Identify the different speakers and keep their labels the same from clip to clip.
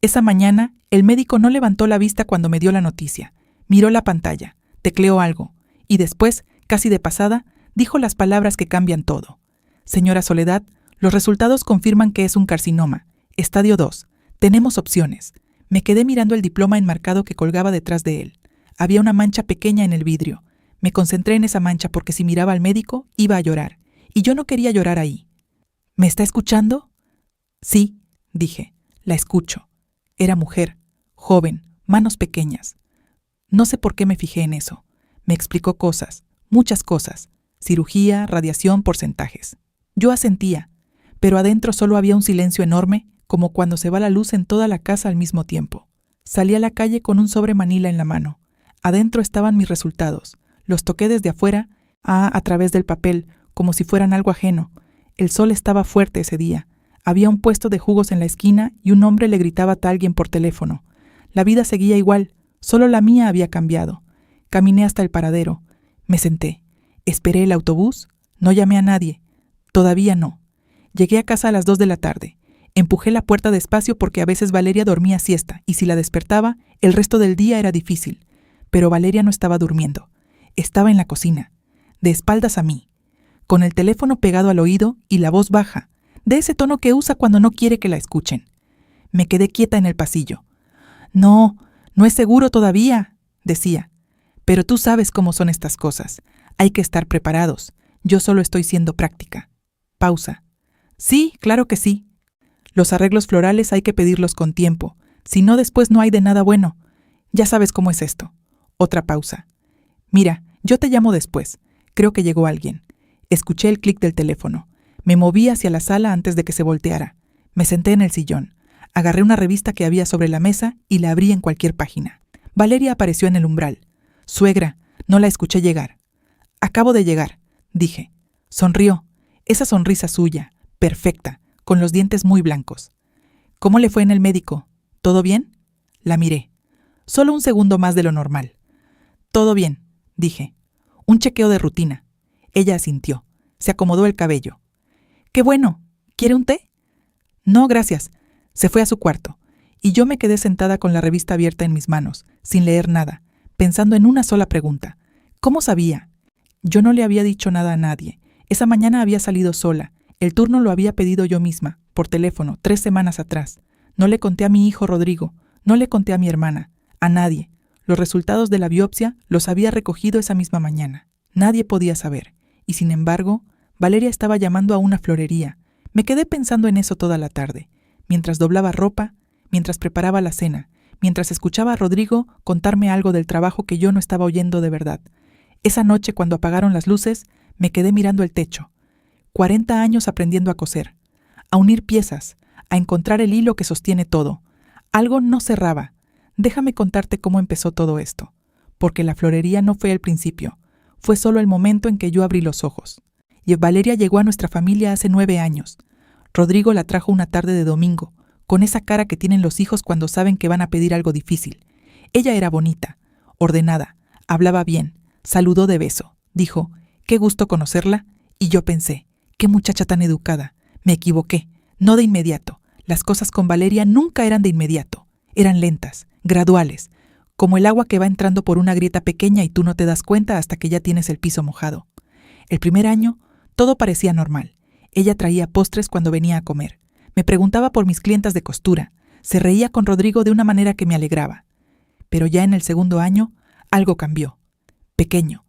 Speaker 1: Esa mañana, el médico no levantó la vista cuando me dio la noticia. Miró la pantalla, tecleó algo, y después, casi de pasada, dijo las palabras que cambian todo. Señora Soledad, los resultados confirman que es un carcinoma. Estadio 2. Tenemos opciones. Me quedé mirando el diploma enmarcado que colgaba detrás de él. Había una mancha pequeña en el vidrio. Me concentré en esa mancha porque si miraba al médico, iba a llorar. Y yo no quería llorar ahí. ¿Me está escuchando? Sí, dije. La escucho. Era mujer, joven, manos pequeñas. No sé por qué me fijé en eso. Me explicó cosas, muchas cosas. Cirugía, radiación, porcentajes. Yo asentía, pero adentro solo había un silencio enorme, como cuando se va la luz en toda la casa al mismo tiempo. Salí a la calle con un sobre manila en la mano. Adentro estaban mis resultados. Los toqué desde afuera, a través del papel, como si fueran algo ajeno. El sol estaba fuerte ese día. Había un puesto de jugos en la esquina y un hombre le gritaba a alguien por teléfono. La vida seguía igual, solo la mía había cambiado. Caminé hasta el paradero. Me senté. Esperé el autobús. No llamé a nadie. Todavía no. Llegué a casa a las 2 de la tarde. Empujé la puerta despacio porque a veces Valeria dormía siesta y si la despertaba, el resto del día era difícil. Pero Valeria no estaba durmiendo. Estaba en la cocina, de espaldas a mí, con el teléfono pegado al oído y la voz baja, de ese tono que usa cuando no quiere que la escuchen. Me quedé quieta en el pasillo. No es seguro todavía, decía. Pero tú sabes cómo son estas cosas. Hay que estar preparados. Yo solo estoy siendo práctica. Pausa. Sí, claro que sí. Los arreglos florales hay que pedirlos con tiempo. Si no, después no hay de nada bueno. Ya sabes cómo es esto. Otra pausa. Mira, yo te llamo después. Creo que llegó alguien. Escuché el clic del teléfono. Me moví hacia la sala antes de que se volteara. Me senté en el sillón. Agarré una revista que había sobre la mesa y la abrí en cualquier página. Valeria apareció en el umbral. Suegra, no la escuché llegar. Acabo de llegar, dije. Sonrió. Esa sonrisa suya, perfecta, con los dientes muy blancos. ¿Cómo le fue en el médico? ¿Todo bien? La miré. Solo un segundo más de lo normal. Todo bien, dije. Un chequeo de rutina. Ella asintió. Se acomodó el cabello. ¡Qué bueno! ¿Quiere un té? No, gracias. Se fue a su cuarto. Y yo me quedé sentada con la revista abierta en mis manos, sin leer nada, pensando en una sola pregunta. ¿Cómo sabía? Yo no le había dicho nada a nadie. Esa mañana había salido sola. El turno lo había pedido yo misma, por teléfono, 3 semanas atrás. No le conté a mi hijo Rodrigo. No le conté a mi hermana. A nadie. Los resultados de la biopsia los había recogido esa misma mañana. Nadie podía saber. Y sin embargo, Valeria estaba llamando a una florería. Me quedé pensando en eso toda la tarde, mientras doblaba ropa, mientras preparaba la cena, mientras escuchaba a Rodrigo contarme algo del trabajo que yo no estaba oyendo de verdad. Esa noche, cuando apagaron las luces, me quedé mirando el techo. 40 años aprendiendo a coser, a unir piezas, a encontrar el hilo que sostiene todo. Algo no cerraba. Déjame contarte cómo empezó todo esto, porque la florería no fue el principio, fue solo el momento en que yo abrí los ojos. Y Valeria llegó a nuestra familia hace 9 años. Rodrigo la trajo una tarde de domingo, con esa cara que tienen los hijos cuando saben que van a pedir algo difícil. Ella era bonita, ordenada, hablaba bien, saludó de beso, dijo, «Qué gusto conocerla», y yo pensé, «Qué muchacha tan educada». Me equivoqué, no de inmediato. Las cosas con Valeria nunca eran de inmediato, eran lentas, graduales, como el agua que va entrando por una grieta pequeña y tú no te das cuenta hasta que ya tienes el piso mojado. El primer año, todo parecía normal. Ella traía postres cuando venía a comer. Me preguntaba por mis clientas de costura. Se reía con Rodrigo de una manera que me alegraba. Pero ya en el segundo año, algo cambió. Pequeño,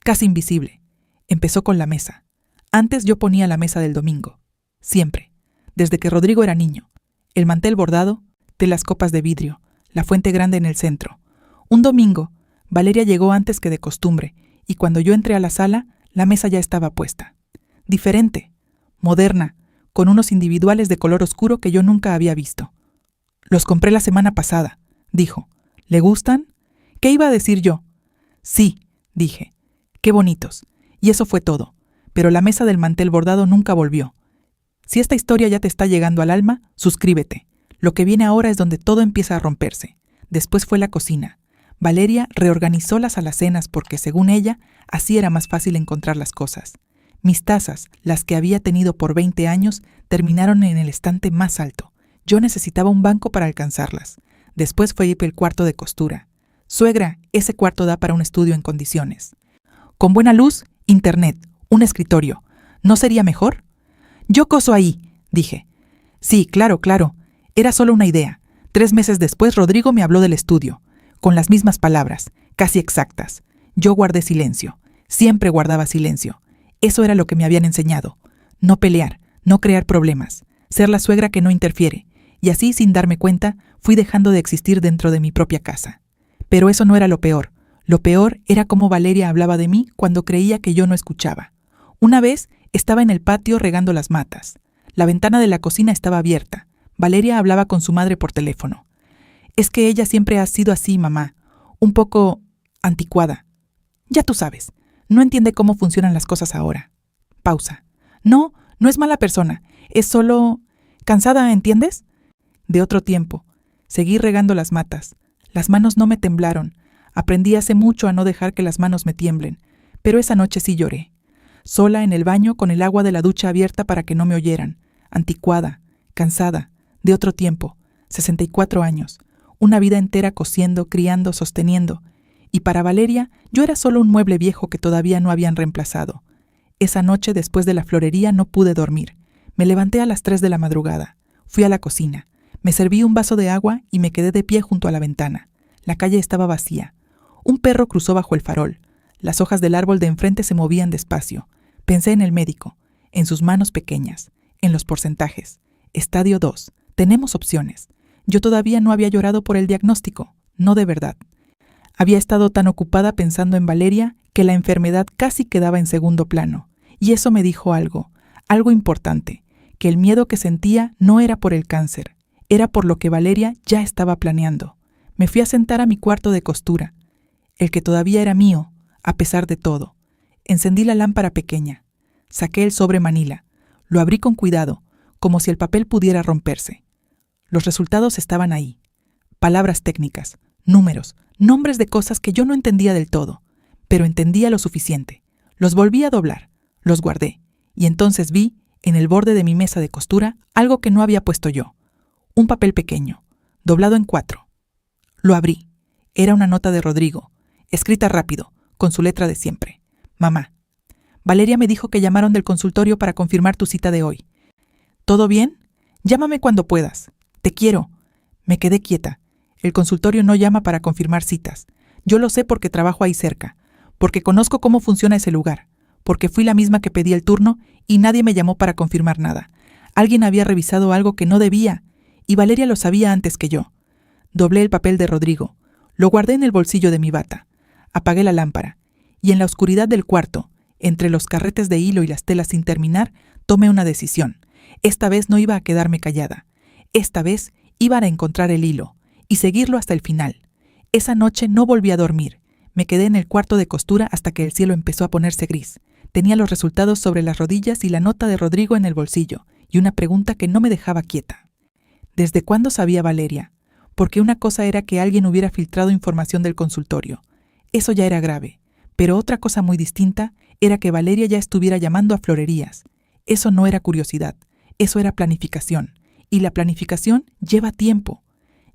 Speaker 1: casi invisible. Empezó con la mesa. Antes yo ponía la mesa del domingo. Siempre. Desde que Rodrigo era niño. El mantel bordado, telas copas de vidrio, la fuente grande en el centro. Un domingo, Valeria llegó antes que de costumbre, y cuando yo entré a la sala, la mesa ya estaba puesta. Diferente, moderna, con unos individuales de color oscuro que yo nunca había visto. «Los compré la semana pasada», dijo. «¿Le gustan?» ¿Qué iba a decir yo? «Sí», dije. «Qué bonitos». Y eso fue todo. Pero la mesa del mantel bordado nunca volvió. Si esta historia ya te está llegando al alma, suscríbete. Lo que viene ahora es donde todo empieza a romperse. Después fue la cocina. Valeria reorganizó las alacenas porque, según ella, así era más fácil encontrar las cosas. Mis tazas, las que había tenido por 20 años, terminaron en el estante más alto. Yo necesitaba un banco para alcanzarlas. Después fue el cuarto de costura. Suegra, ese cuarto da para un estudio en condiciones. Con buena luz, internet, un escritorio. ¿No sería mejor? Yo coso ahí, dije. Sí, claro. Era solo una idea. 3 meses después Rodrigo me habló del estudio, con las mismas palabras, casi exactas. Yo guardé silencio. Siempre guardaba silencio. Eso era lo que me habían enseñado. No pelear, no crear problemas, ser la suegra que no interfiere. Y así, sin darme cuenta, fui dejando de existir dentro de mi propia casa. Pero eso no era lo peor. Lo peor era cómo Valeria hablaba de mí cuando creía que yo no escuchaba. Una vez estaba en el patio regando las matas. La ventana de la cocina estaba abierta. Valeria hablaba con su madre por teléfono. Es que ella siempre ha sido así, mamá. Un poco anticuada. Ya tú sabes. No entiende cómo funcionan las cosas ahora. Pausa. No es mala persona. Es solo cansada, ¿entiendes? De otro tiempo. Seguí regando las matas. Las manos no me temblaron. Aprendí hace mucho a no dejar que las manos me tiemblen. Pero esa noche sí lloré. Sola en el baño con el agua de la ducha abierta para que no me oyeran. Anticuada. Cansada. De otro tiempo. 64 años. Una vida entera cosiendo, criando, sosteniendo. Y para Valeria, yo era solo un mueble viejo que todavía no habían reemplazado. Esa noche, después de la florería, no pude dormir. Me levanté a las 3 de la madrugada. Fui a la cocina. Me serví un vaso de agua y me quedé de pie junto a la ventana. La calle estaba vacía. Un perro cruzó bajo el farol. Las hojas del árbol de enfrente se movían despacio. Pensé en el médico, en sus manos pequeñas, en los porcentajes. Estadio 2. Tenemos opciones. Yo todavía no había llorado por el diagnóstico. No de verdad. Había estado tan ocupada pensando en Valeria que la enfermedad casi quedaba en segundo plano. Y eso me dijo algo importante, que el miedo que sentía no era por el cáncer, era por lo que Valeria ya estaba planeando. Me fui a sentar a mi cuarto de costura, el que todavía era mío, a pesar de todo. Encendí la lámpara pequeña, saqué el sobre manila, lo abrí con cuidado, como si el papel pudiera romperse. Los resultados estaban ahí. Palabras técnicas, números, nombres de cosas que yo no entendía del todo, pero entendía lo suficiente. Los volví a doblar, los guardé, y entonces vi, en el borde de mi mesa de costura, algo que no había puesto yo. Un papel pequeño, doblado en 4. Lo abrí. Era una nota de Rodrigo, escrita rápido, con su letra de siempre. Mamá, Valeria me dijo que llamaron del consultorio para confirmar tu cita de hoy. ¿Todo bien? Llámame cuando puedas. Te quiero. Me quedé quieta. El consultorio no llama para confirmar citas. Yo lo sé porque trabajo ahí cerca, porque conozco cómo funciona ese lugar, porque fui la misma que pedí el turno y nadie me llamó para confirmar nada. Alguien había revisado algo que no debía, y Valeria lo sabía antes que yo. Doblé el papel de Rodrigo, lo guardé en el bolsillo de mi bata, apagué la lámpara, y en la oscuridad del cuarto, entre los carretes de hilo y las telas sin terminar, tomé una decisión. Esta vez no iba a quedarme callada. Esta vez iba a encontrar el hilo y seguirlo hasta el final. Esa noche no volví a dormir. Me quedé en el cuarto de costura hasta que el cielo empezó a ponerse gris. Tenía los resultados sobre las rodillas y la nota de Rodrigo en el bolsillo, y una pregunta que no me dejaba quieta. ¿Desde cuándo sabía Valeria? Porque una cosa era que alguien hubiera filtrado información del consultorio. Eso ya era grave. Pero otra cosa muy distinta era que Valeria ya estuviera llamando a florerías. Eso no era curiosidad. Eso era planificación. Y la planificación lleva tiempo.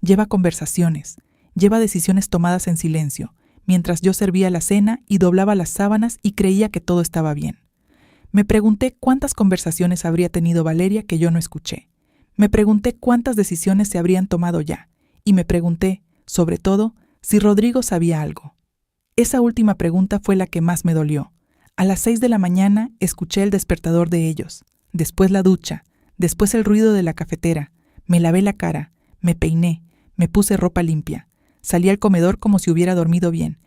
Speaker 1: Lleva conversaciones. Lleva decisiones tomadas en silencio, mientras yo servía la cena y doblaba las sábanas y creía que todo estaba bien. Me pregunté cuántas conversaciones habría tenido Valeria que yo no escuché. Me pregunté cuántas decisiones se habrían tomado ya. Y me pregunté, sobre todo, si Rodrigo sabía algo. Esa última pregunta fue la que más me dolió. A las 6 de la mañana escuché el despertador de ellos, después la ducha, después el ruido de la cafetera. Me lavé la cara, me peiné, me puse ropa limpia. Salí al comedor como si hubiera dormido bien.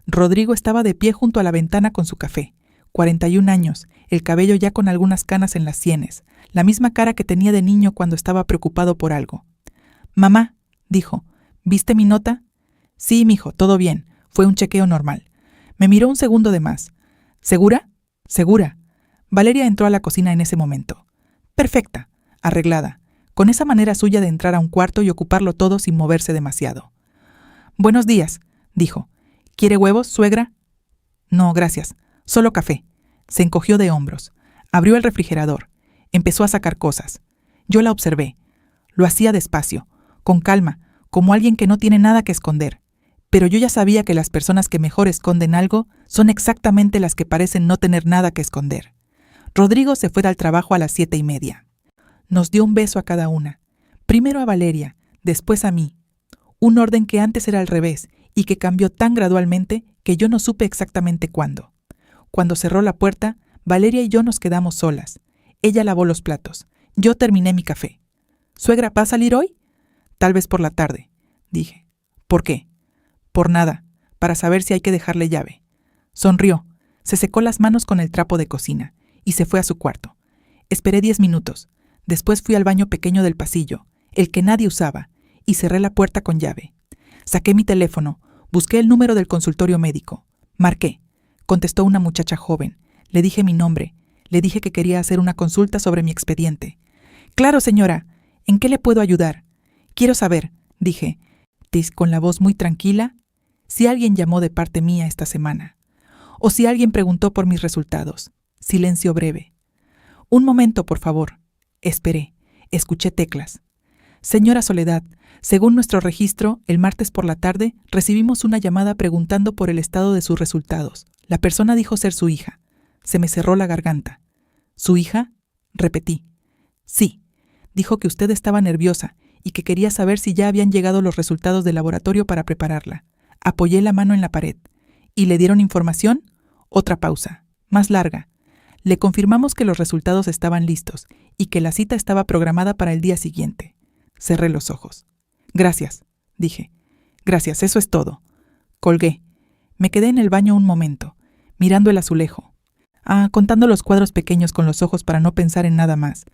Speaker 1: Rodrigo estaba de pie junto a la ventana con su café. 41 años, el cabello ya con algunas canas en las sienes, la misma cara que tenía de niño cuando estaba preocupado por algo. «Mamá», dijo, «¿viste mi nota?» «Sí, mijo, todo bien. Fue un chequeo normal». Me miró un segundo de más. «¿Segura?» «Segura». Valeria entró a la cocina en ese momento. Perfecta, arreglada, con esa manera suya de entrar a un cuarto y ocuparlo todo sin moverse demasiado. «Buenos días», dijo. «¿Quiere huevos, suegra?» «No, gracias. Solo café». Se encogió de hombros. Abrió el refrigerador. Empezó a sacar cosas. Yo la observé. Lo hacía despacio, con calma, como alguien que no tiene nada que esconder. Pero yo ya sabía que las personas que mejor esconden algo son exactamente las que parecen no tener nada que esconder. Rodrigo se fue al trabajo a las 7:30. Nos dio un beso a cada una. Primero a Valeria, después a mí. Un orden que antes era al revés y que cambió tan gradualmente que yo no supe exactamente cuándo. Cuando cerró la puerta, Valeria y yo nos quedamos solas. Ella lavó los platos. Yo terminé mi café. «¿Suegra, va a salir hoy?» «Tal vez por la tarde», dije. «¿Por qué?» «Por nada, para saber si hay que dejarle llave». Sonrió, se secó las manos con el trapo de cocina y se fue a su cuarto. Esperé 10 minutos. Después fui al baño pequeño del pasillo, el que nadie usaba, y cerré la puerta con llave. Saqué mi teléfono, busqué el número del consultorio médico. Marqué. Contestó una muchacha joven. Le dije mi nombre. Le dije que quería hacer una consulta sobre mi expediente. «Claro, señora. ¿En qué le puedo ayudar?» «Quiero saber», dije, con la voz muy tranquila, si alguien llamó de parte mía esta semana. O si alguien preguntó por mis resultados. Silencio breve. «Un momento, por favor». Esperé. Escuché teclas. «Señora Soledad, según nuestro registro, el martes por la tarde recibimos una llamada preguntando por el estado de sus resultados. La persona dijo ser su hija». Se me cerró la garganta. «¿Su hija?» Repetí. «Sí. Dijo que usted estaba nerviosa y que quería saber si ya habían llegado los resultados del laboratorio para prepararla». Apoyé la mano en la pared. «¿Y le dieron información?» Otra pausa, más larga. «Le confirmamos que los resultados estaban listos y que la cita estaba programada para el día siguiente». Cerré los ojos. «Gracias», dije. «Gracias, eso es todo». Colgué. Me quedé en el baño un momento, mirando el azulejo. Contando los cuadros pequeños con los ojos para no pensar en nada más.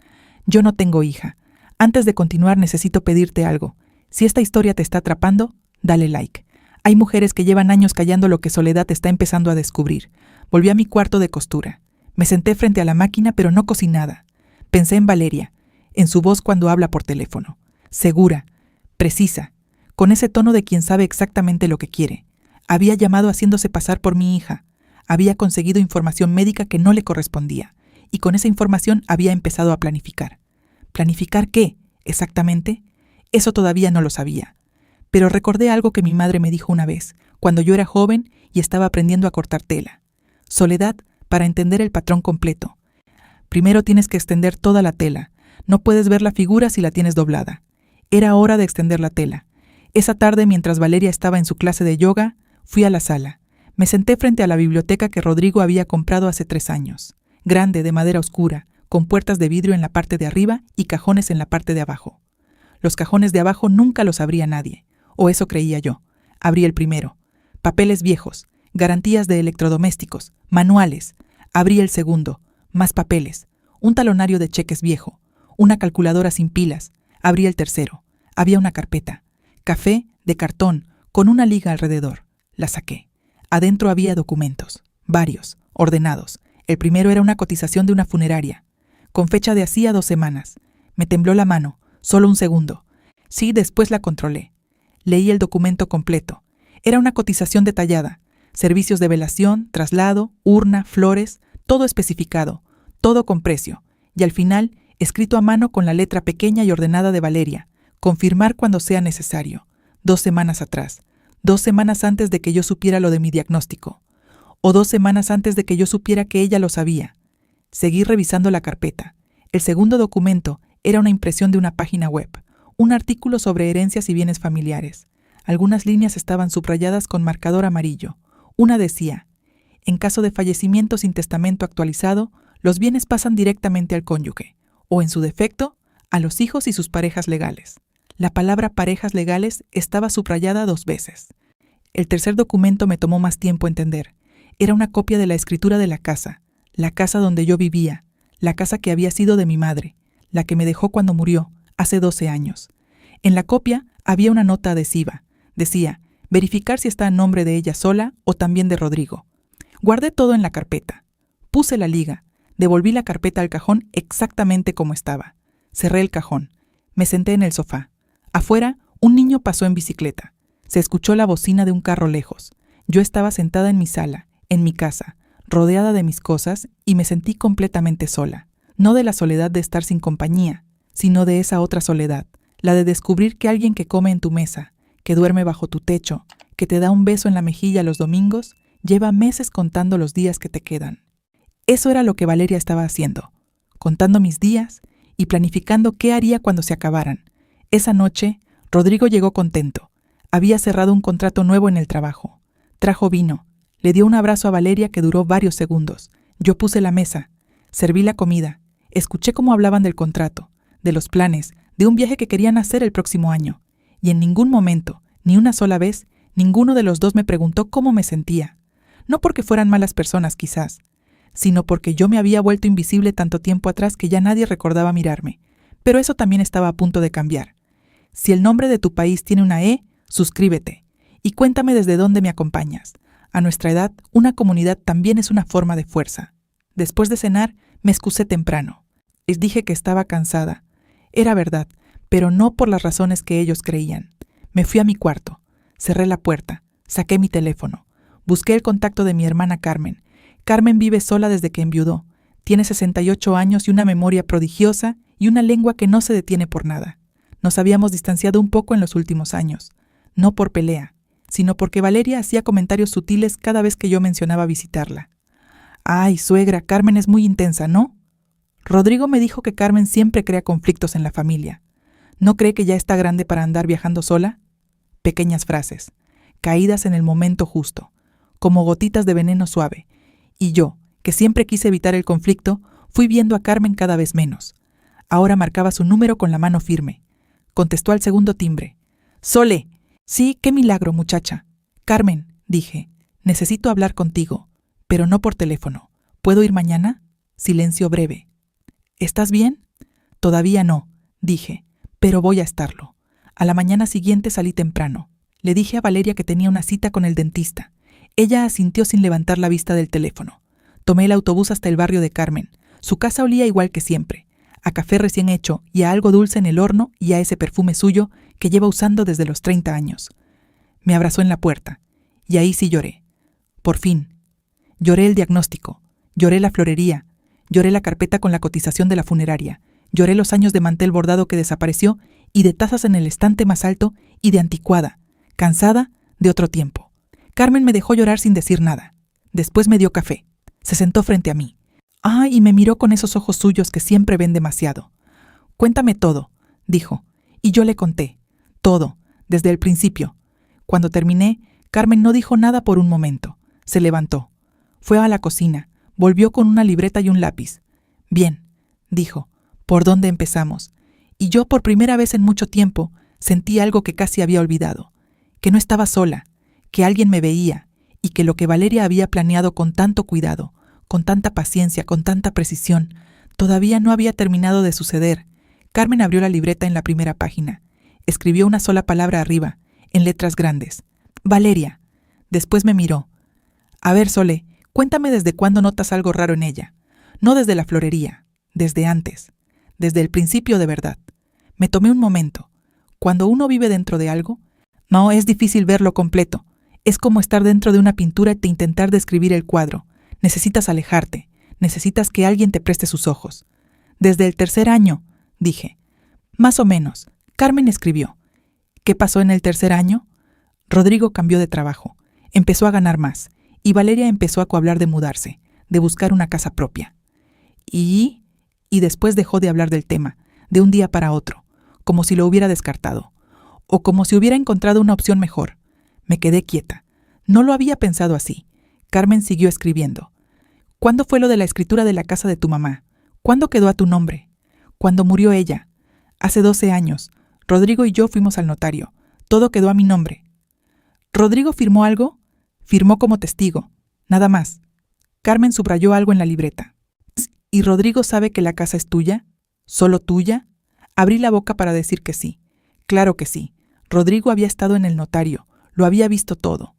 Speaker 1: Yo no tengo hija. Antes de continuar necesito pedirte algo. Si esta historia te está atrapando, dale like. Hay mujeres que llevan años callando lo que Soledad está empezando a descubrir. Volví a mi cuarto de costura. Me senté frente a la máquina, pero no cosí nada. Pensé en Valeria, en su voz cuando habla por teléfono. Segura, precisa, con ese tono de quien sabe exactamente lo que quiere. Había llamado haciéndose pasar por mi hija. Había conseguido información médica que no le correspondía, y con esa información había empezado a planificar. ¿Planificar qué, exactamente? Eso todavía no lo sabía. Pero recordé algo que mi madre me dijo una vez, cuando yo era joven y estaba aprendiendo a cortar tela. Soledad, para entender el patrón completo. Primero tienes que extender toda la tela. No puedes ver la figura si la tienes doblada. Era hora de extender la tela. Esa tarde, mientras Valeria estaba en su clase de yoga, fui a la sala. Me senté frente a la biblioteca que Rodrigo había comprado hace 3 años. Grande, de madera oscura, con puertas de vidrio en la parte de arriba y cajones en la parte de abajo. Los cajones de abajo nunca los abría nadie, o eso creía yo. Abrí el primero. Papeles viejos, garantías de electrodomésticos, manuales. Abrí el segundo. Más papeles. Un talonario de cheques viejo. Una calculadora sin pilas. Abrí el tercero. Había una carpeta. Café de cartón, con una liga alrededor. La saqué. Adentro había documentos. Varios, ordenados. El primero era una cotización de una funeraria, con fecha de hacía 2 semanas. Me tembló la mano, solo un segundo. Sí, después la controlé. Leí el documento completo. Era una cotización detallada. Servicios de velación, traslado, urna, flores, todo especificado, todo con precio. Y al final, escrito a mano con la letra pequeña y ordenada de Valeria. Confirmar cuando sea necesario. 2 semanas atrás. 2 semanas antes de que yo supiera lo de mi diagnóstico. O 2 semanas antes de que yo supiera que ella lo sabía. Seguí revisando la carpeta. El segundo documento era una impresión de una página web, un artículo sobre herencias y bienes familiares. Algunas líneas estaban subrayadas con marcador amarillo. Una decía: en caso de fallecimiento sin testamento actualizado, los bienes pasan directamente al cónyuge, o en su defecto, a los hijos y sus parejas legales. La palabra parejas legales estaba subrayada 2 veces. El tercer documento me tomó más tiempo entender. Era una copia de la escritura de la casa donde yo vivía, la casa que había sido de mi madre, la que me dejó cuando murió, hace 12 años. En la copia había una nota adhesiva. Decía: verificar si está a nombre de ella sola o también de Rodrigo. Guardé todo en la carpeta. Puse la liga. Devolví la carpeta al cajón exactamente como estaba. Cerré el cajón. Me senté en el sofá. Afuera, un niño pasó en bicicleta. Se escuchó la bocina de un carro lejos. Yo estaba sentada en mi sala, en mi casa, rodeada de mis cosas, y me sentí completamente sola. No de la soledad de estar sin compañía, sino de esa otra soledad, La de descubrir que alguien que come en tu mesa, que duerme bajo tu techo, que te da un beso en la mejilla los domingos, lleva meses contando los días que te quedan. Eso era lo que Valeria estaba haciendo, contando mis días y planificando qué haría cuando se acabaran. Esa noche, Rodrigo llegó contento. Había cerrado un contrato nuevo en el trabajo. Trajo vino. Le dio un abrazo a Valeria que duró varios segundos. Yo puse la mesa. Serví la comida. Escuché cómo hablaban del contrato, de los planes, de un viaje que querían hacer el próximo año. Y en ningún momento, ni una sola vez, ninguno de los dos me preguntó cómo me sentía. No porque fueran malas personas, quizás, sino porque yo me había vuelto invisible tanto tiempo atrás que ya nadie recordaba mirarme. Pero eso también estaba a punto de cambiar. Si el nombre de tu país tiene una E, suscríbete. Y cuéntame desde dónde me acompañas. A nuestra edad, una comunidad también es una forma de fuerza. Después de cenar, me excusé temprano. Les dije que estaba cansada. Era verdad, pero no por las razones que ellos creían. Me fui a mi cuarto. Cerré la puerta. Saqué mi teléfono. Busqué el contacto de mi hermana Carmen. Carmen vive sola desde que enviudó. Tiene 68 años y una memoria prodigiosa y una lengua que no se detiene por nada. Nos habíamos distanciado un poco en los últimos años. No por pelea, sino porque Valeria hacía comentarios sutiles cada vez que yo mencionaba visitarla. «Ay, suegra, Carmen es muy intensa, ¿no?» Rodrigo me dijo que Carmen siempre crea conflictos en la familia. ¿No cree que ya está grande para andar viajando sola? Pequeñas frases, caídas en el momento justo, como gotitas de veneno suave. Y yo, que siempre quise evitar el conflicto, fui viendo a Carmen cada vez menos. Ahora marcaba su número con la mano firme. Contestó al segundo timbre. «Sole». «Sí, qué milagro, muchacha». «Carmen», dije, «necesito hablar contigo, pero no por teléfono. ¿Puedo ir mañana?» Silencio breve. «¿Estás bien?» «Todavía no», dije, «pero voy a estarlo». A la mañana siguiente salí temprano. Le dije a Valeria que tenía una cita con el dentista. Ella asintió sin levantar la vista del teléfono. Tomé el autobús hasta el barrio de Carmen. Su casa olía igual que siempre, a café recién hecho y a algo dulce en el horno y a ese perfume suyo que lleva usando desde los 30 años. Me abrazó en la puerta, y ahí sí lloré. Por fin. Lloré el diagnóstico, lloré la florería, lloré la carpeta con la cotización de la funeraria, lloré los años de mantel bordado que desapareció y de tazas en el estante más alto y de anticuada, cansada de otro tiempo. Carmen me dejó llorar sin decir nada. Después me dio café. Se sentó frente a mí. Y me miró con esos ojos suyos que siempre ven demasiado. «Cuéntame todo», dijo, y yo le conté. Todo, desde el principio. Cuando terminé, Carmen no dijo nada por un momento. Se levantó. Fue a la cocina. Volvió con una libreta y un lápiz. «Bien», dijo, «¿por dónde empezamos?» Y yo, por primera vez en mucho tiempo, sentí algo que casi había olvidado. Que no estaba sola, que alguien me veía, y que lo que Valeria había planeado con tanto cuidado, con tanta paciencia, con tanta precisión, todavía no había terminado de suceder. Carmen abrió la libreta en la primera página. Escribió una sola palabra arriba, en letras grandes. «Valeria». Después me miró. «A ver, Sole, cuéntame desde cuándo notas algo raro en ella. No desde la florería, desde antes, desde el principio de verdad». Me tomé un momento. Cuando uno vive dentro de algo, no es difícil verlo completo. Es como estar dentro de una pintura e intentar describir el cuadro. Necesitas alejarte, necesitas que alguien te preste sus ojos. «Desde el 3er año», dije. «Más o menos». Carmen escribió. «¿Qué pasó en el 3er año?» Rodrigo cambió de trabajo, empezó a ganar más, y Valeria empezó a hablar de mudarse, de buscar una casa propia. Y después dejó de hablar del tema, de un día para otro, como si lo hubiera descartado, o como si hubiera encontrado una opción mejor. Me quedé quieta. No lo había pensado así. Carmen siguió escribiendo. «¿Cuándo fue lo de la escritura de la casa de tu mamá? ¿Cuándo quedó a tu nombre?» «Cuando murió ella. Hace 12 años. Rodrigo y yo fuimos al notario. Todo quedó a mi nombre». «¿Rodrigo firmó algo?» «Firmó como testigo. Nada más». Carmen subrayó algo en la libreta. «¿Y Rodrigo sabe que la casa es tuya? ¿Solo tuya?» Abrí la boca para decir que sí. Claro que sí. Rodrigo había estado en el notario. Lo había visto todo.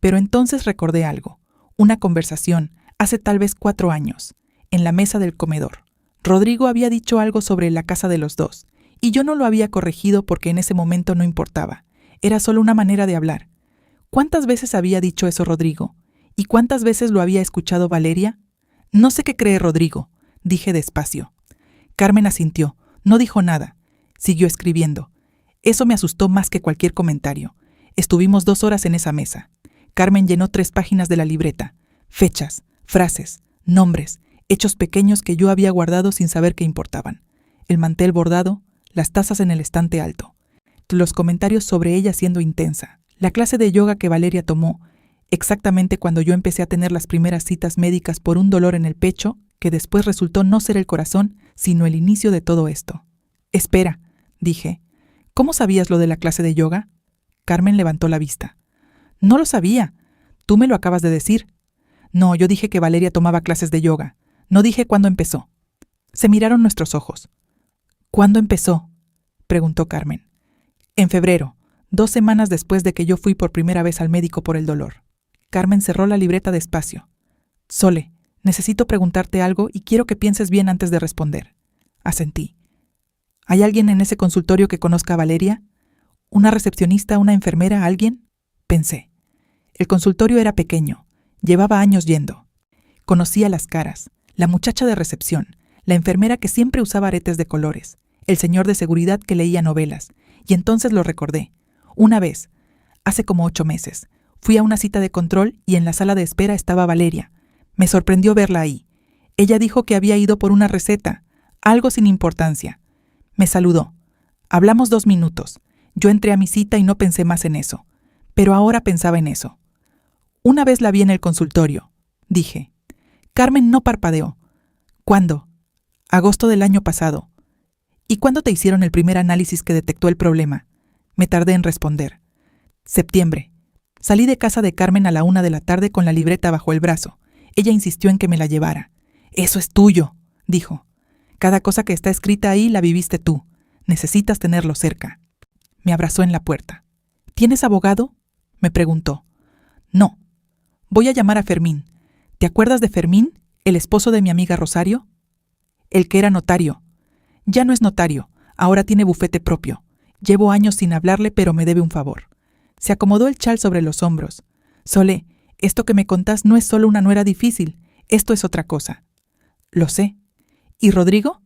Speaker 1: Pero entonces recordé algo. Una conversación, hace tal vez 4 años, en la mesa del comedor. Rodrigo había dicho algo sobre la casa de los dos, y yo no lo había corregido porque en ese momento no importaba. Era solo una manera de hablar. ¿Cuántas veces había dicho eso Rodrigo? ¿Y cuántas veces lo había escuchado Valeria? «No sé qué cree Rodrigo», dije despacio. Carmen asintió. No dijo nada. Siguió escribiendo. Eso me asustó más que cualquier comentario. Estuvimos 2 horas en esa mesa. Carmen llenó 3 páginas de la libreta. Fechas, frases, nombres, hechos pequeños que yo había guardado sin saber qué importaban. El mantel bordado, las tazas en el estante alto. Los comentarios sobre ella siendo intensa. La clase de yoga que Valeria tomó, exactamente cuando yo empecé a tener las primeras citas médicas por un dolor en el pecho, que después resultó no ser el corazón, sino el inicio de todo esto. Espera, dije. ¿Cómo sabías lo de la clase de yoga? Carmen levantó la vista. No lo sabía. Tú me lo acabas de decir. No, yo dije que Valeria tomaba clases de yoga. No dije cuándo empezó. Se miraron nuestros ojos. ¿Cuándo empezó?, preguntó Carmen. En febrero, 2 semanas después de que yo fui por primera vez al médico por el dolor. Carmen cerró la libreta despacio. Sole, necesito preguntarte algo y quiero que pienses bien antes de responder. Asentí. ¿Hay alguien en ese consultorio que conozca a Valeria? ¿Una recepcionista, una enfermera, alguien? Pensé. El consultorio era pequeño. Llevaba años yendo. Conocía las caras. La muchacha de recepción, la enfermera que siempre usaba aretes de colores, el señor de seguridad que leía novelas. Y entonces lo recordé. Una vez, hace como 8 meses, fui a una cita de control y en la sala de espera estaba Valeria. Me sorprendió verla ahí. Ella dijo que había ido por una receta, algo sin importancia. Me saludó. Hablamos 2 minutos. Yo entré a mi cita y no pensé más en eso. Pero ahora pensaba en eso. Una vez la vi en el consultorio, dije. Carmen no parpadeó. ¿Cuándo? Agosto del año pasado. ¿Y cuándo te hicieron el primer análisis que detectó el problema? Me tardé en responder. Septiembre. Salí de casa de Carmen a la 1 de la tarde con la libreta bajo el brazo. Ella insistió en que me la llevara. Eso es tuyo, dijo. Cada cosa que está escrita ahí la viviste tú. Necesitas tenerlo cerca. Me abrazó en la puerta. ¿Tienes abogado?, me preguntó. No. Voy a llamar a Fermín. ¿Te acuerdas de Fermín, el esposo de mi amiga Rosario? El que era notario. Ya no es notario, ahora tiene bufete propio. Llevo años sin hablarle, pero me debe un favor. Se acomodó el chal sobre los hombros. Sole, esto que me contás no es solo una nuera difícil, esto es otra cosa. Lo sé. ¿Y Rodrigo?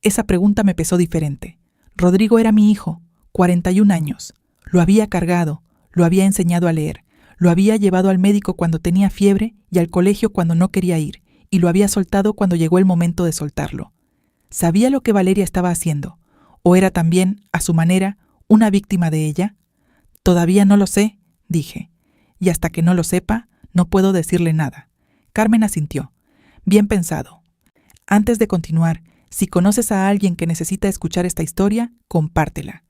Speaker 1: Esa pregunta me pesó diferente. Rodrigo era mi hijo, 41 años. Lo había cargado, lo había enseñado a leer, lo había llevado al médico cuando tenía fiebre y al colegio cuando no quería ir, y lo había soltado cuando llegó el momento de soltarlo. ¿Sabía lo que Valeria estaba haciendo? ¿O era también, a su manera, una víctima de ella? Todavía no lo sé, dije. Y hasta que no lo sepa, no puedo decirle nada. Carmen asintió. Bien pensado. Antes de continuar, si conoces a alguien que necesita escuchar esta historia, compártela.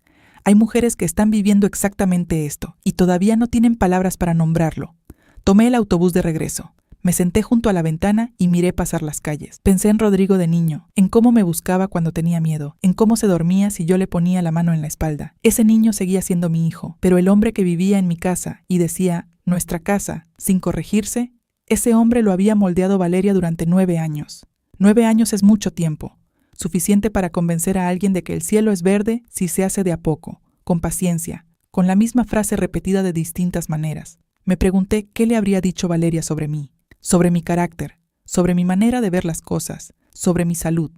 Speaker 1: Hay mujeres que están viviendo exactamente esto y todavía no tienen palabras para nombrarlo. Tomé el autobús de regreso. Me senté junto a la ventana y miré pasar las calles. Pensé en Rodrigo de niño, en cómo me buscaba cuando tenía miedo, en cómo se dormía si yo le ponía la mano en la espalda. Ese niño seguía siendo mi hijo, pero el hombre que vivía en mi casa y decía, nuestra casa, sin corregirse, ese hombre lo había moldeado Valeria durante 9 años. 9 años es mucho tiempo, suficiente para convencer a alguien de que el cielo es verde si se hace de a poco, con paciencia, con la misma frase repetida de distintas maneras. Me pregunté qué le habría dicho Valeria sobre mí, sobre mi carácter, sobre mi manera de ver las cosas, sobre mi salud.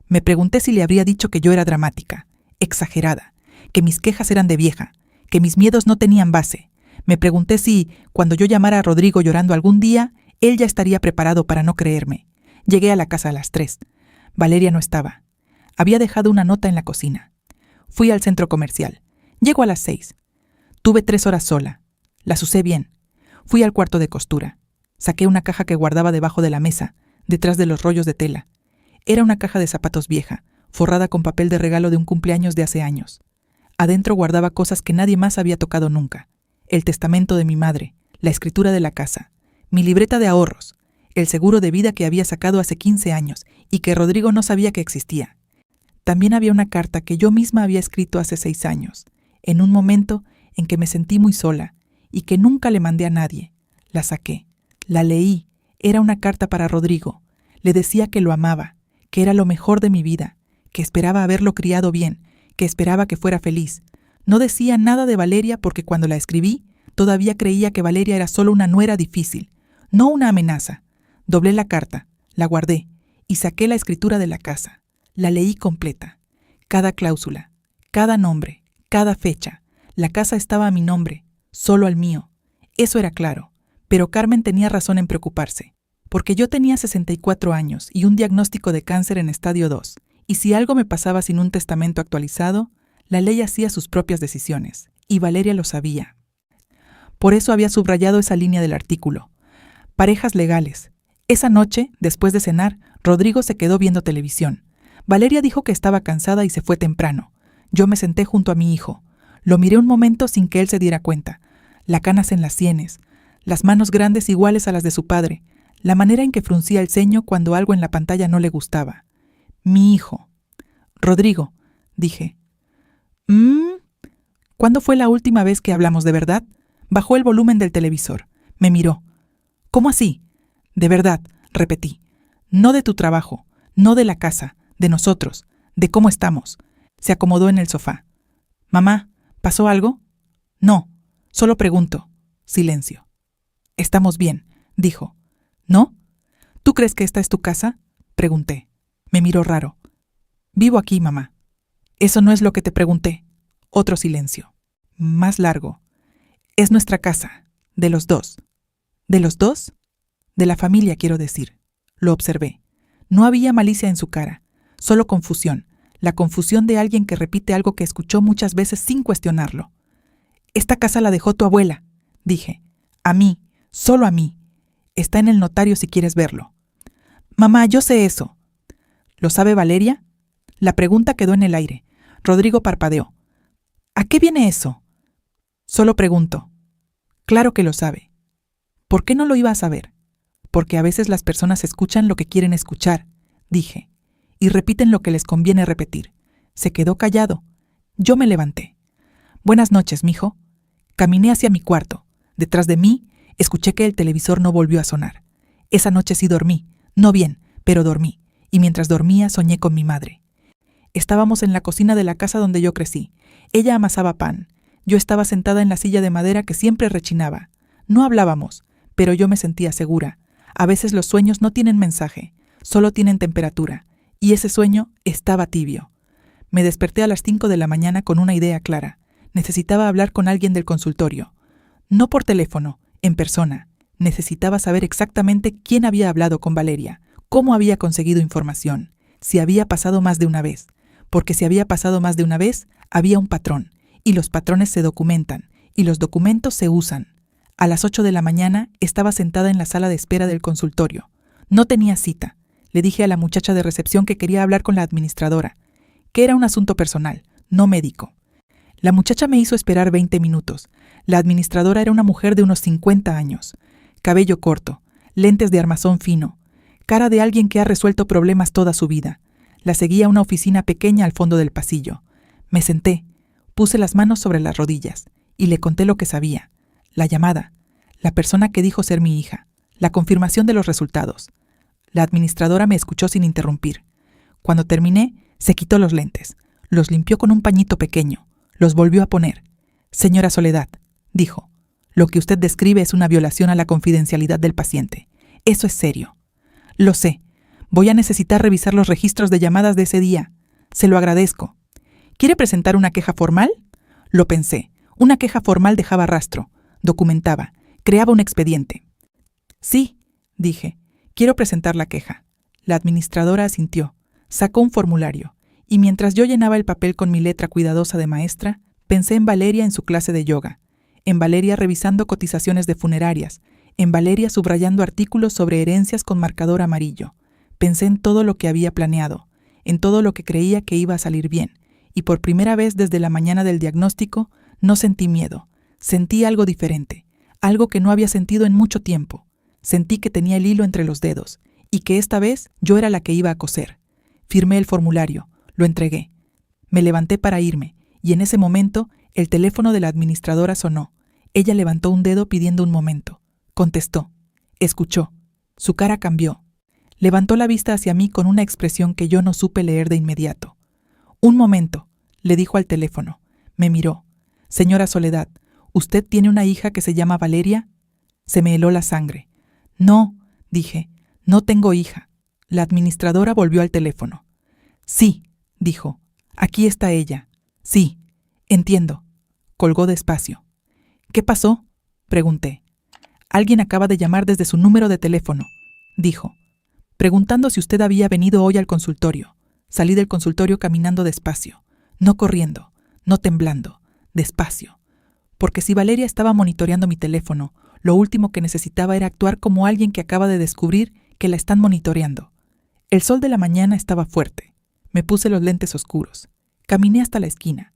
Speaker 1: Me pregunté si le habría dicho que yo era dramática, exagerada, que mis quejas eran de vieja, que mis miedos no tenían base. Me pregunté si, cuando yo llamara a Rodrigo llorando algún día, él ya estaría preparado para no creerme. Llegué a la casa a las 3. Valeria no estaba. Había dejado una nota en la cocina. Fui al centro comercial. Llego a las 6. Tuve 3 horas sola. Las usé bien. Fui al cuarto de costura. Saqué una caja que guardaba debajo de la mesa, detrás de los rollos de tela. Era una caja de zapatos vieja, forrada con papel de regalo de un cumpleaños de hace años. Adentro guardaba cosas que nadie más había tocado nunca. El testamento de mi madre, la escritura de la casa, mi libreta de ahorros, el seguro de vida que había sacado hace 15 años y que Rodrigo no sabía que existía. También había una carta que yo misma había escrito hace 6 años, en un momento en que me sentí muy sola y que nunca le mandé a nadie. La saqué. La leí. Era una carta para Rodrigo. Le decía que lo amaba, que era lo mejor de mi vida, que esperaba haberlo criado bien, que esperaba que fuera feliz. No decía nada de Valeria porque cuando la escribí, todavía creía que Valeria era solo una nuera difícil, no una amenaza. Doblé la carta, la guardé y saqué la escritura de la casa. La leí completa. Cada cláusula, cada nombre, cada fecha. La casa estaba a mi nombre, solo al mío. Eso era claro, pero Carmen tenía razón en preocuparse, porque yo tenía 64 años y un diagnóstico de cáncer en estadio 2, y si algo me pasaba sin un testamento actualizado, la ley hacía sus propias decisiones, y Valeria lo sabía. Por eso había subrayado esa línea del artículo. Parejas legales. Esa noche, después de cenar, Rodrigo se quedó viendo televisión. Valeria dijo que estaba cansada y se fue temprano. Yo me senté junto a mi hijo. Lo miré un momento sin que él se diera cuenta. La canas en las sienes, las manos grandes iguales a las de su padre, la manera en que fruncía el ceño cuando algo en la pantalla no le gustaba. Mi hijo. Rodrigo, dije. ¿Cuándo fue la última vez que hablamos de verdad? Bajó el volumen del televisor. Me miró. ¿Cómo así? De verdad, repetí. No de tu trabajo, no de la casa, de nosotros, de cómo estamos. Se acomodó en el sofá. Mamá, ¿pasó algo? No, solo pregunto. Silencio. Estamos bien, dijo. ¿No? ¿Tú crees que esta es tu casa? Pregunté. Me miró raro. Vivo aquí, mamá. Eso no es lo que te pregunté. Otro silencio. Más largo. Es nuestra casa, de los dos. ¿De los dos? De la familia, quiero decir. Lo observé. No había malicia en su cara, solo confusión, la confusión de alguien que repite algo que escuchó muchas veces sin cuestionarlo. Esta casa la dejó tu abuela, dije. A mí, solo a mí. Está en el notario si quieres verlo. Mamá, yo sé eso. ¿Lo sabe Valeria? La pregunta quedó en el aire. Rodrigo parpadeó. ¿A qué viene eso? Solo pregunto. Claro que lo sabe. ¿Por qué no lo iba a saber? Porque a veces las personas escuchan lo que quieren escuchar, dije, y repiten lo que les conviene repetir. Se quedó callado. Yo me levanté. Buenas noches, mijo. Caminé hacia mi cuarto. Detrás de mí, escuché que el televisor no volvió a sonar. Esa noche sí dormí, no bien, pero dormí, y mientras dormía soñé con mi madre. Estábamos en la cocina de la casa donde yo crecí. Ella amasaba pan. Yo estaba sentada en la silla de madera que siempre rechinaba. No hablábamos, pero yo me sentía segura. A veces los sueños no tienen mensaje, solo tienen temperatura, y ese sueño estaba tibio. Me desperté a las 5 de la mañana con una idea clara. Necesitaba hablar con alguien del consultorio. No por teléfono, en persona. Necesitaba saber exactamente quién había hablado con Valeria, cómo había conseguido información, si había pasado más de una vez. Porque si había pasado más de una vez, había un patrón, y los patrones se documentan, y los documentos se usan. A las 8 de la mañana estaba sentada en la sala de espera del consultorio. No tenía cita. Le dije a la muchacha de recepción que quería hablar con la administradora, que era un asunto personal, no médico. La muchacha me hizo esperar 20 minutos. La administradora era una mujer de unos 50 años. Cabello corto, lentes de armazón fino, cara de alguien que ha resuelto problemas toda su vida. La seguí a una oficina pequeña al fondo del pasillo. Me senté, puse las manos sobre las rodillas y le conté lo que sabía. La llamada, la persona que dijo ser mi hija, la confirmación de los resultados. La administradora me escuchó sin interrumpir. Cuando terminé, se quitó los lentes, los limpió con un pañito pequeño, los volvió a poner. Señora Soledad, dijo, lo que usted describe es una violación a la confidencialidad del paciente. Eso es serio. Lo sé. Voy a necesitar revisar los registros de llamadas de ese día. Se lo agradezco. ¿Quiere presentar una queja formal? Lo pensé. Una queja formal dejaba rastro. Documentaba, creaba un expediente. Sí, dije, quiero presentar la queja. La administradora asintió, sacó un formulario, y mientras yo llenaba el papel con mi letra cuidadosa de maestra, pensé en Valeria en su clase de yoga, en Valeria revisando cotizaciones de funerarias, en Valeria subrayando artículos sobre herencias con marcador amarillo. Pensé en todo lo que había planeado, en todo lo que creía que iba a salir bien, y por primera vez desde la mañana del diagnóstico no sentí miedo. Sentí algo diferente, algo que no había sentido en mucho tiempo. Sentí que tenía el hilo entre los dedos y que esta vez yo era la que iba a coser. Firmé el formulario, lo entregué. Me levanté para irme y en ese momento el teléfono de la administradora sonó. Ella levantó un dedo pidiendo un momento. Contestó. Escuchó. Su cara cambió. Levantó la vista hacia mí con una expresión que yo no supe leer de inmediato. Un momento, le dijo al teléfono. Me miró. Señora Soledad, ¿usted tiene una hija que se llama Valeria? Se me heló la sangre. No, dije, no tengo hija. La administradora volvió al teléfono. Sí, dijo, aquí está ella. Sí, Entiendo. Colgó despacio. ¿Qué pasó? Pregunté. Alguien acaba de llamar desde su número de teléfono, dijo, preguntando si usted había venido hoy al consultorio. Salí del consultorio caminando despacio, no corriendo, no temblando, despacio. Porque si Valeria estaba monitoreando mi teléfono, lo último que necesitaba era actuar como alguien que acaba de descubrir que la están monitoreando. El sol de la mañana estaba fuerte. Me puse los lentes oscuros. Caminé hasta la esquina.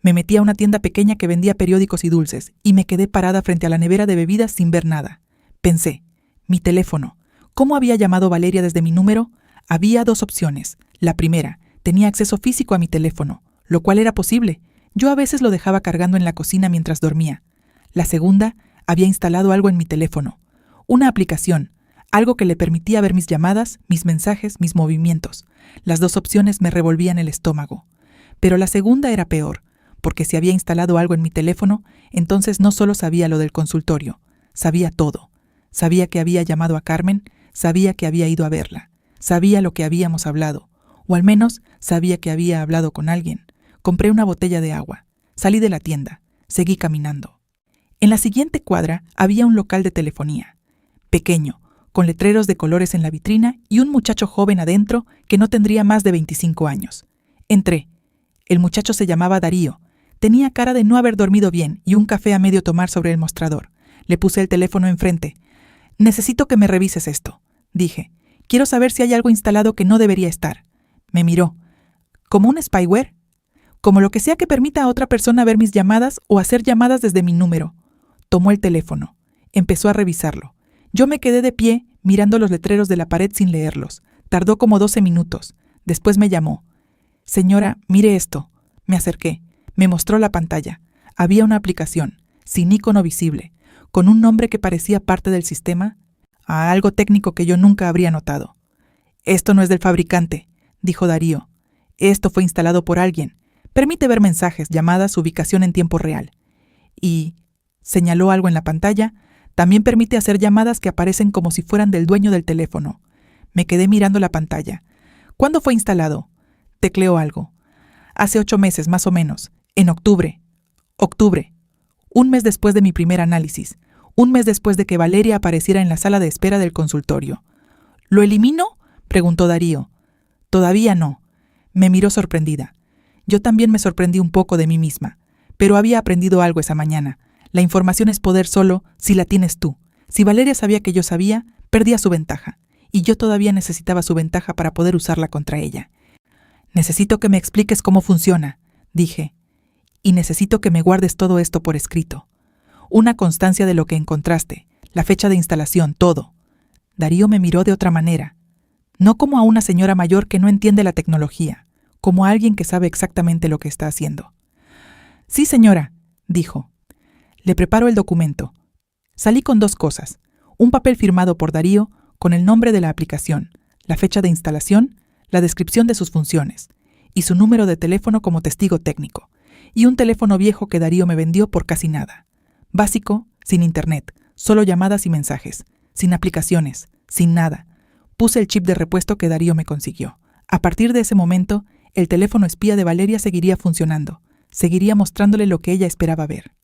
Speaker 1: Me metí a una tienda pequeña que vendía periódicos y dulces y me quedé parada frente a la nevera de bebidas sin ver nada. Pensé, mi teléfono. ¿Cómo había llamado Valeria desde mi número? Había dos opciones. La primera, tenía acceso físico a mi teléfono, lo cual era posible. Yo a veces lo dejaba cargando en la cocina mientras dormía. La segunda, había instalado algo en mi teléfono. Una aplicación, algo que le permitía ver mis llamadas, mis mensajes, mis movimientos. Las dos opciones me revolvían el estómago. Pero la segunda era peor, porque si había instalado algo en mi teléfono, entonces no solo sabía lo del consultorio, sabía todo. Sabía que había llamado a Carmen, sabía que había ido a verla, sabía lo que habíamos hablado, o al menos sabía que había hablado con alguien. Compré una botella de agua, salí de la tienda, seguí caminando. En la siguiente cuadra había un local de telefonía, pequeño, con letreros de colores en la vitrina y un muchacho joven adentro que no tendría más de 25 años. Entré. El muchacho se llamaba Darío. Tenía cara de no haber dormido bien y un café a medio tomar sobre el mostrador. Le puse el teléfono enfrente. «Necesito que me revises esto», dije. «Quiero saber si hay algo instalado que no debería estar». Me miró. «¿Como un spyware?» «Como lo que sea que permita a otra persona ver mis llamadas o hacer llamadas desde mi número». Tomó el teléfono. Empezó a revisarlo. Yo me quedé de pie, mirando los letreros de la pared sin leerlos. Tardó como 12 minutos. Después me llamó. «Señora, mire esto». Me acerqué. Me mostró la pantalla. Había una aplicación, sin icono visible, con un nombre que parecía parte del sistema, a algo técnico que yo nunca habría notado. «Esto no es del fabricante», dijo Darío. «Esto fue instalado por alguien. Permite ver mensajes, llamadas, ubicación en tiempo real. Y», señaló algo en la pantalla, «también permite hacer llamadas que aparecen como si fueran del dueño del teléfono». Me quedé mirando la pantalla. «¿Cuándo fue instalado?» Tecleó algo. «Hace 8 meses, más o menos. En octubre». Octubre. Un mes después de mi primer análisis. Un mes después de que Valeria apareciera en la sala de espera del consultorio. «¿Lo elimino?», preguntó Darío. «Todavía no». Me miró sorprendida. Yo también me sorprendí un poco de mí misma. Pero había aprendido algo esa mañana. La información es poder solo si la tienes tú. Si Valeria sabía que yo sabía, perdía su ventaja. Y yo todavía necesitaba su ventaja para poder usarla contra ella. «Necesito que me expliques cómo funciona», dije. «Y necesito que me guardes todo esto por escrito. Una constancia de lo que encontraste, la fecha de instalación, todo». Darío me miró de otra manera. No como a una señora mayor que no entiende la tecnología, como a alguien que sabe exactamente lo que está haciendo. «Sí, señora», dijo. «Le preparo el documento». Salí con 2 cosas. Un papel firmado por Darío con el nombre de la aplicación, la fecha de instalación, la descripción de sus funciones, y su número de teléfono como testigo técnico, y un teléfono viejo que Darío me vendió por casi nada. Básico, sin internet, solo llamadas y mensajes, sin aplicaciones, sin nada. Puse el chip de repuesto que Darío me consiguió. A partir de ese momento, el teléfono espía de Valeria seguiría funcionando, seguiría mostrándole lo que ella esperaba ver.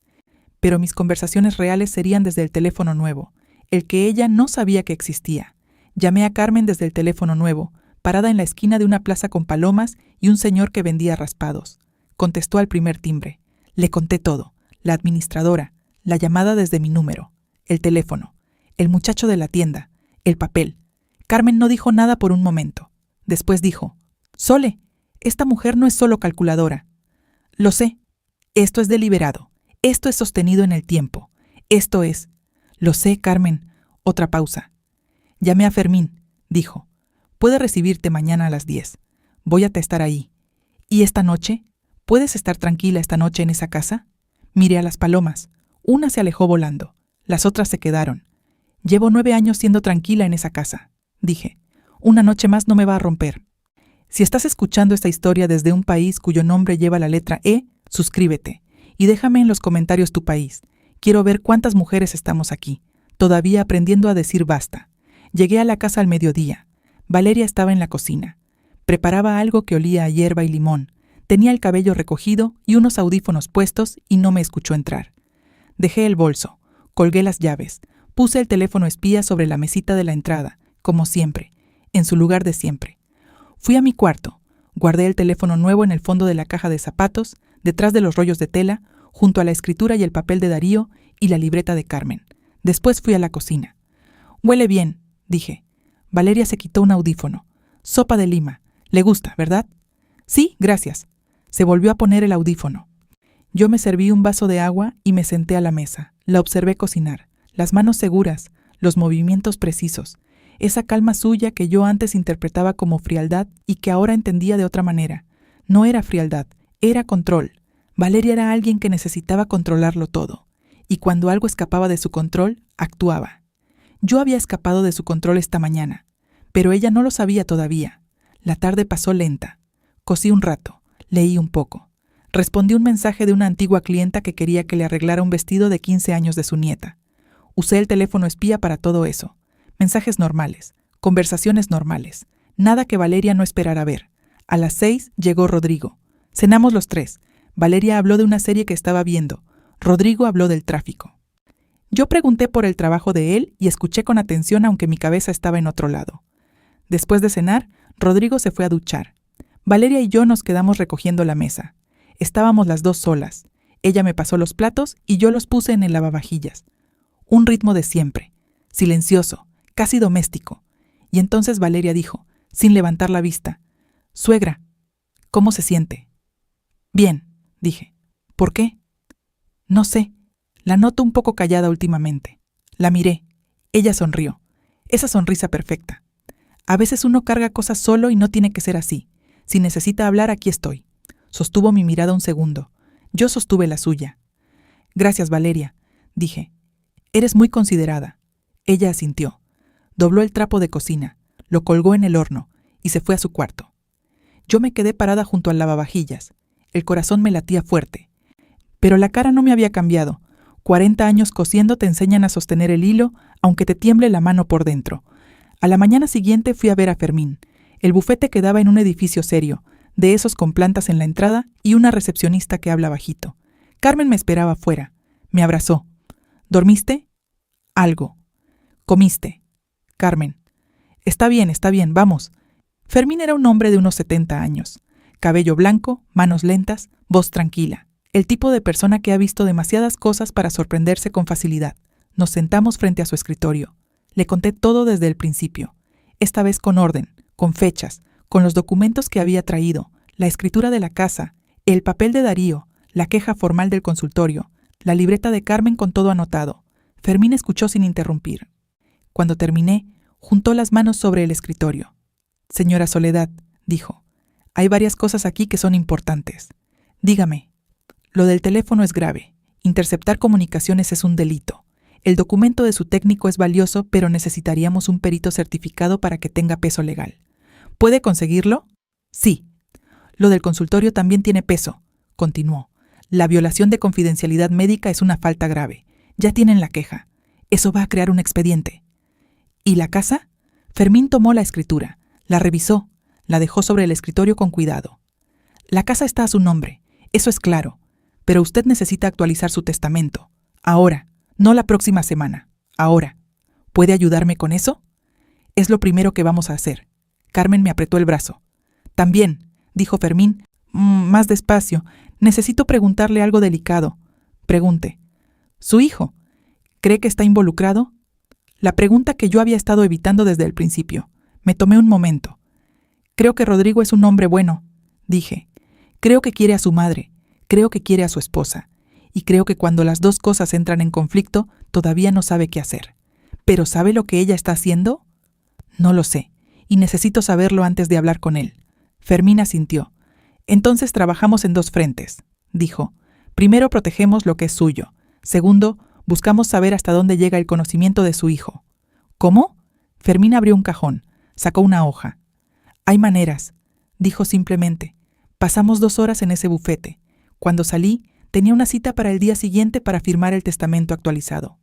Speaker 1: Pero mis conversaciones reales serían desde el teléfono nuevo, el que ella no sabía que existía. Llamé a Carmen desde el teléfono nuevo, parada en la esquina de una plaza con palomas y un señor que vendía raspados. Contestó al primer timbre. Le conté todo. La administradora, la llamada desde mi número, el teléfono, el muchacho de la tienda, el papel. Carmen no dijo nada por un momento. Después dijo: «Sole, esta mujer no es solo calculadora». «Lo sé. Esto es deliberado. Esto es sostenido en el tiempo. Esto es...». «Lo sé, Carmen». Otra pausa. «Llamé a Fermín», dijo. «Puede recibirte mañana a las 10. Voy a estar ahí. ¿Y esta noche? ¿Puedes estar tranquila esta noche en esa casa?» Miré a las palomas. Una se alejó volando. Las otras se quedaron. «Llevo 9 años siendo tranquila en esa casa», dije. «Una noche más no me va a romper». Si estás escuchando esta historia desde un país cuyo nombre lleva la letra E, suscríbete. Y déjame en los comentarios tu país. Quiero ver cuántas mujeres estamos aquí, todavía aprendiendo a decir basta. Llegué a la casa al mediodía. Valeria estaba en la cocina. Preparaba algo que olía a hierba y limón. Tenía el cabello recogido y unos audífonos puestos y no me escuchó entrar. Dejé el bolso, colgué las llaves, puse el teléfono espía sobre la mesita de la entrada, como siempre, en su lugar de siempre. Fui a mi cuarto, guardé el teléfono nuevo en el fondo de la caja de zapatos, detrás de los rollos de tela, junto a la escritura y el papel de Darío y la libreta de Carmen. Después fui a la cocina. «Huele bien», dije. Valeria se quitó un audífono. «Sopa de lima. Le gusta, ¿verdad?» «Sí, gracias». Se volvió a poner el audífono. Yo me serví un vaso de agua y me senté a la mesa. La observé cocinar. Las manos seguras, los movimientos precisos. Esa calma suya que yo antes interpretaba como frialdad y que ahora entendía de otra manera. No era frialdad, era control. Valeria era alguien que necesitaba controlarlo todo. Y cuando algo escapaba de su control, actuaba. Yo había escapado de su control esta mañana, pero ella no lo sabía todavía. La tarde pasó lenta. Cosí un rato, leí un poco. Respondí un mensaje de una antigua clienta que quería que le arreglara un vestido de 15 años de su nieta. Usé el teléfono espía para todo eso. Mensajes normales, conversaciones normales, nada que Valeria no esperara ver. A las 6 llegó Rodrigo. Cenamos los tres. Valeria habló de una serie que estaba viendo. Rodrigo habló del tráfico. Yo pregunté por el trabajo de él y escuché con atención aunque mi cabeza estaba en otro lado. Después de cenar, Rodrigo se fue a duchar. Valeria y yo nos quedamos recogiendo la mesa. Estábamos las dos solas. Ella me pasó los platos y yo los puse en el lavavajillas. Un ritmo de siempre, silencioso, casi doméstico. Y entonces Valeria dijo, sin levantar la vista, «Suegra, ¿cómo se siente?» «Bien», dije. «¿Por qué?» «No sé. La noto un poco callada últimamente». La miré. Ella sonrió. Esa sonrisa perfecta. A veces uno carga cosas solo y no tiene que ser así. Si necesita hablar, aquí estoy. Sostuvo mi mirada un segundo. Yo sostuve la suya. «Gracias, Valeria», dije. «Eres muy considerada». Ella asintió. Dobló el trapo de cocina, lo colgó en el horno y se fue a su cuarto. Yo me quedé parada junto al lavavajillas. El corazón me latía fuerte. Pero la cara no me había cambiado. 40 años cosiendo te enseñan a sostener el hilo, aunque te tiemble la mano por dentro. A la mañana siguiente fui a ver a Fermín. El bufete quedaba en un edificio serio, de esos con plantas en la entrada y una recepcionista que habla bajito. Carmen me esperaba afuera. Me abrazó. «¿Dormiste?» «Algo». «¿Comiste?» «Carmen». Está bien, vamos». Fermín era un hombre de unos 70 años. Cabello blanco, manos lentas, voz tranquila. El tipo de persona que ha visto demasiadas cosas para sorprenderse con facilidad. Nos sentamos frente a su escritorio. Le conté todo desde el principio. Esta vez con orden, con fechas, con los documentos que había traído, la escritura de la casa, el papel de Darío, la queja formal del consultorio, la libreta de Carmen con todo anotado. Fermín escuchó sin interrumpir. Cuando terminé, juntó las manos sobre el escritorio. «Señora Soledad», dijo, «hay varias cosas aquí que son importantes. Dígame». «Lo del teléfono es grave. Interceptar comunicaciones es un delito. El documento de su técnico es valioso, pero necesitaríamos un perito certificado para que tenga peso legal. ¿Puede conseguirlo?» «Sí». «Lo del consultorio también tiene peso», continuó. «La violación de confidencialidad médica es una falta grave. Ya tienen la queja. Eso va a crear un expediente». «¿Y la casa?» Fermín tomó la escritura, la revisó, la dejó sobre el escritorio con cuidado. «La casa está a su nombre, eso es claro. Pero usted necesita actualizar su testamento. Ahora, no la próxima semana. Ahora. ¿Puede ayudarme con eso?» «Es lo primero que vamos a hacer». Carmen me apretó el brazo. «También», dijo Fermín, más despacio, «necesito preguntarle algo delicado». «Pregunte». «¿Su hijo? ¿Cree que está involucrado?» La pregunta que yo había estado evitando desde el principio. Me tomé un momento. «Creo que Rodrigo es un hombre bueno», dije. «Creo que quiere a su madre. Creo que quiere a su esposa. Y creo que cuando las dos cosas entran en conflicto, todavía no sabe qué hacer. ¿Pero sabe lo que ella está haciendo?» «No lo sé, y necesito saberlo antes de hablar con él». Fermín asintió. «Entonces trabajamos en dos frentes», dijo. «Primero protegemos lo que es suyo. Segundo, buscamos saber hasta dónde llega el conocimiento de su hijo». «¿Cómo?» Fermín abrió un cajón, sacó una hoja. «Hay maneras», dijo simplemente. «Pasamos 2 horas en ese bufete. Cuando salí, tenía una cita para el día siguiente para firmar el testamento actualizado.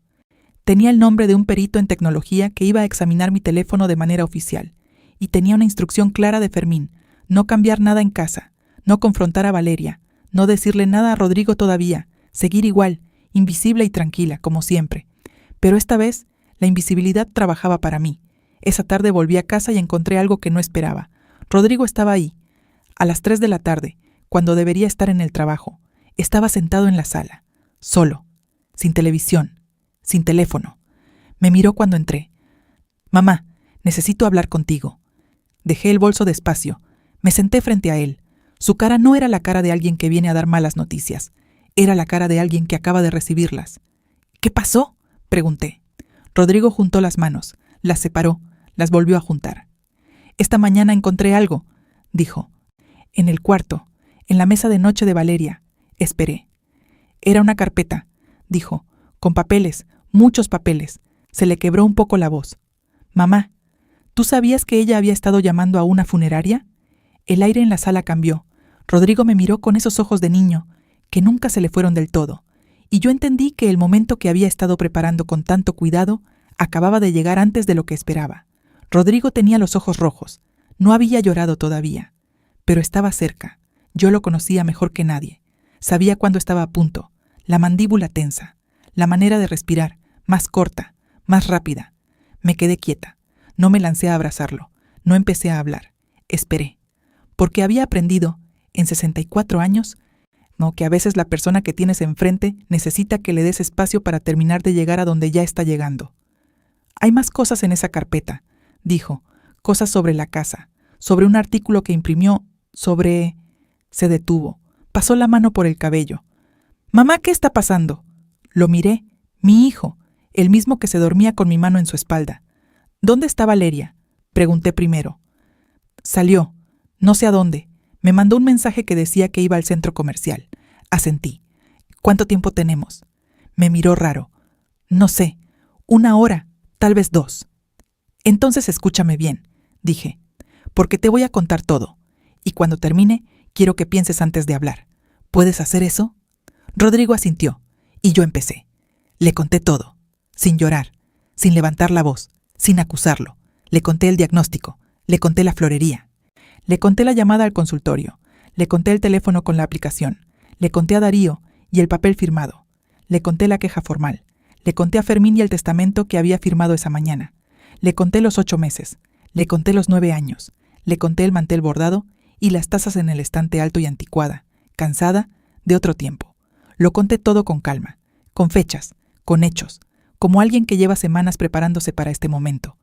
Speaker 1: Tenía el nombre de un perito en tecnología que iba a examinar mi teléfono de manera oficial. Y tenía una instrucción clara de Fermín, no cambiar nada en casa, no confrontar a Valeria, no decirle nada a Rodrigo todavía, seguir igual, invisible y tranquila, como siempre. Pero esta vez, la invisibilidad trabajaba para mí. Esa tarde volví a casa y encontré algo que no esperaba. Rodrigo estaba ahí, a las 3 de la tarde, cuando debería estar en el trabajo. Estaba sentado en la sala, solo, sin televisión, sin teléfono. Me miró cuando entré. «Mamá, necesito hablar contigo». Dejé el bolso despacio. Me senté frente a él. Su cara no era la cara de alguien que viene a dar malas noticias. Era la cara de alguien que acaba de recibirlas. «¿Qué pasó?», pregunté. Rodrigo juntó las manos, las separó, las volvió a juntar. «Esta mañana encontré algo», dijo. «En el cuarto, en la mesa de noche de Valeria». Esperé. «Era una carpeta», dijo, «con papeles, muchos papeles». Se le quebró un poco la voz. «Mamá, ¿tú sabías que ella había estado llamando a una funeraria?». El aire en la sala cambió. Rodrigo me miró con esos ojos de niño, que nunca se le fueron del todo, y yo entendí que el momento que había estado preparando con tanto cuidado acababa de llegar antes de lo que esperaba. Rodrigo tenía los ojos rojos. No había llorado todavía, pero estaba cerca. Yo lo conocía mejor que nadie. Sabía cuándo estaba a punto. La mandíbula tensa, la manera de respirar, más corta, más rápida. Me quedé quieta. No me lancé a abrazarlo. No empecé a hablar. Esperé. Porque había aprendido, en 64 años, que a veces la persona que tienes enfrente necesita que le des espacio para terminar de llegar a donde ya está llegando. «Hay más cosas en esa carpeta», dijo. «Cosas sobre la casa, sobre un artículo que imprimió, sobre...». Se detuvo. Pasó la mano por el cabello. «Mamá, ¿qué está pasando?». Lo miré. Mi hijo, el mismo que se dormía con mi mano en su espalda. «¿Dónde está Valeria?», pregunté primero. «Salió. No sé a dónde. Me mandó un mensaje que decía que iba al centro comercial». Asentí. «¿Cuánto tiempo tenemos?». Me miró raro. «No sé. 1 hora, tal vez 2». «Entonces escúchame bien», dije, «porque te voy a contar todo. Y cuando termine, quiero que pienses antes de hablar. ¿Puedes hacer eso?». Rodrigo asintió, y yo empecé. Le conté todo, sin llorar, sin levantar la voz, sin acusarlo. Le conté el diagnóstico, le conté la florería, le conté la llamada al consultorio, le conté el teléfono con la aplicación, le conté a Darío y el papel firmado, le conté la queja formal, le conté a Fermín y el testamento que había firmado esa mañana, le conté los 8 meses, le conté los 9 años, le conté el mantel bordado y las tazas en el estante alto y anticuada, cansada, de otro tiempo. Lo conté todo con calma, con fechas, con hechos, como alguien que lleva semanas preparándose para este momento.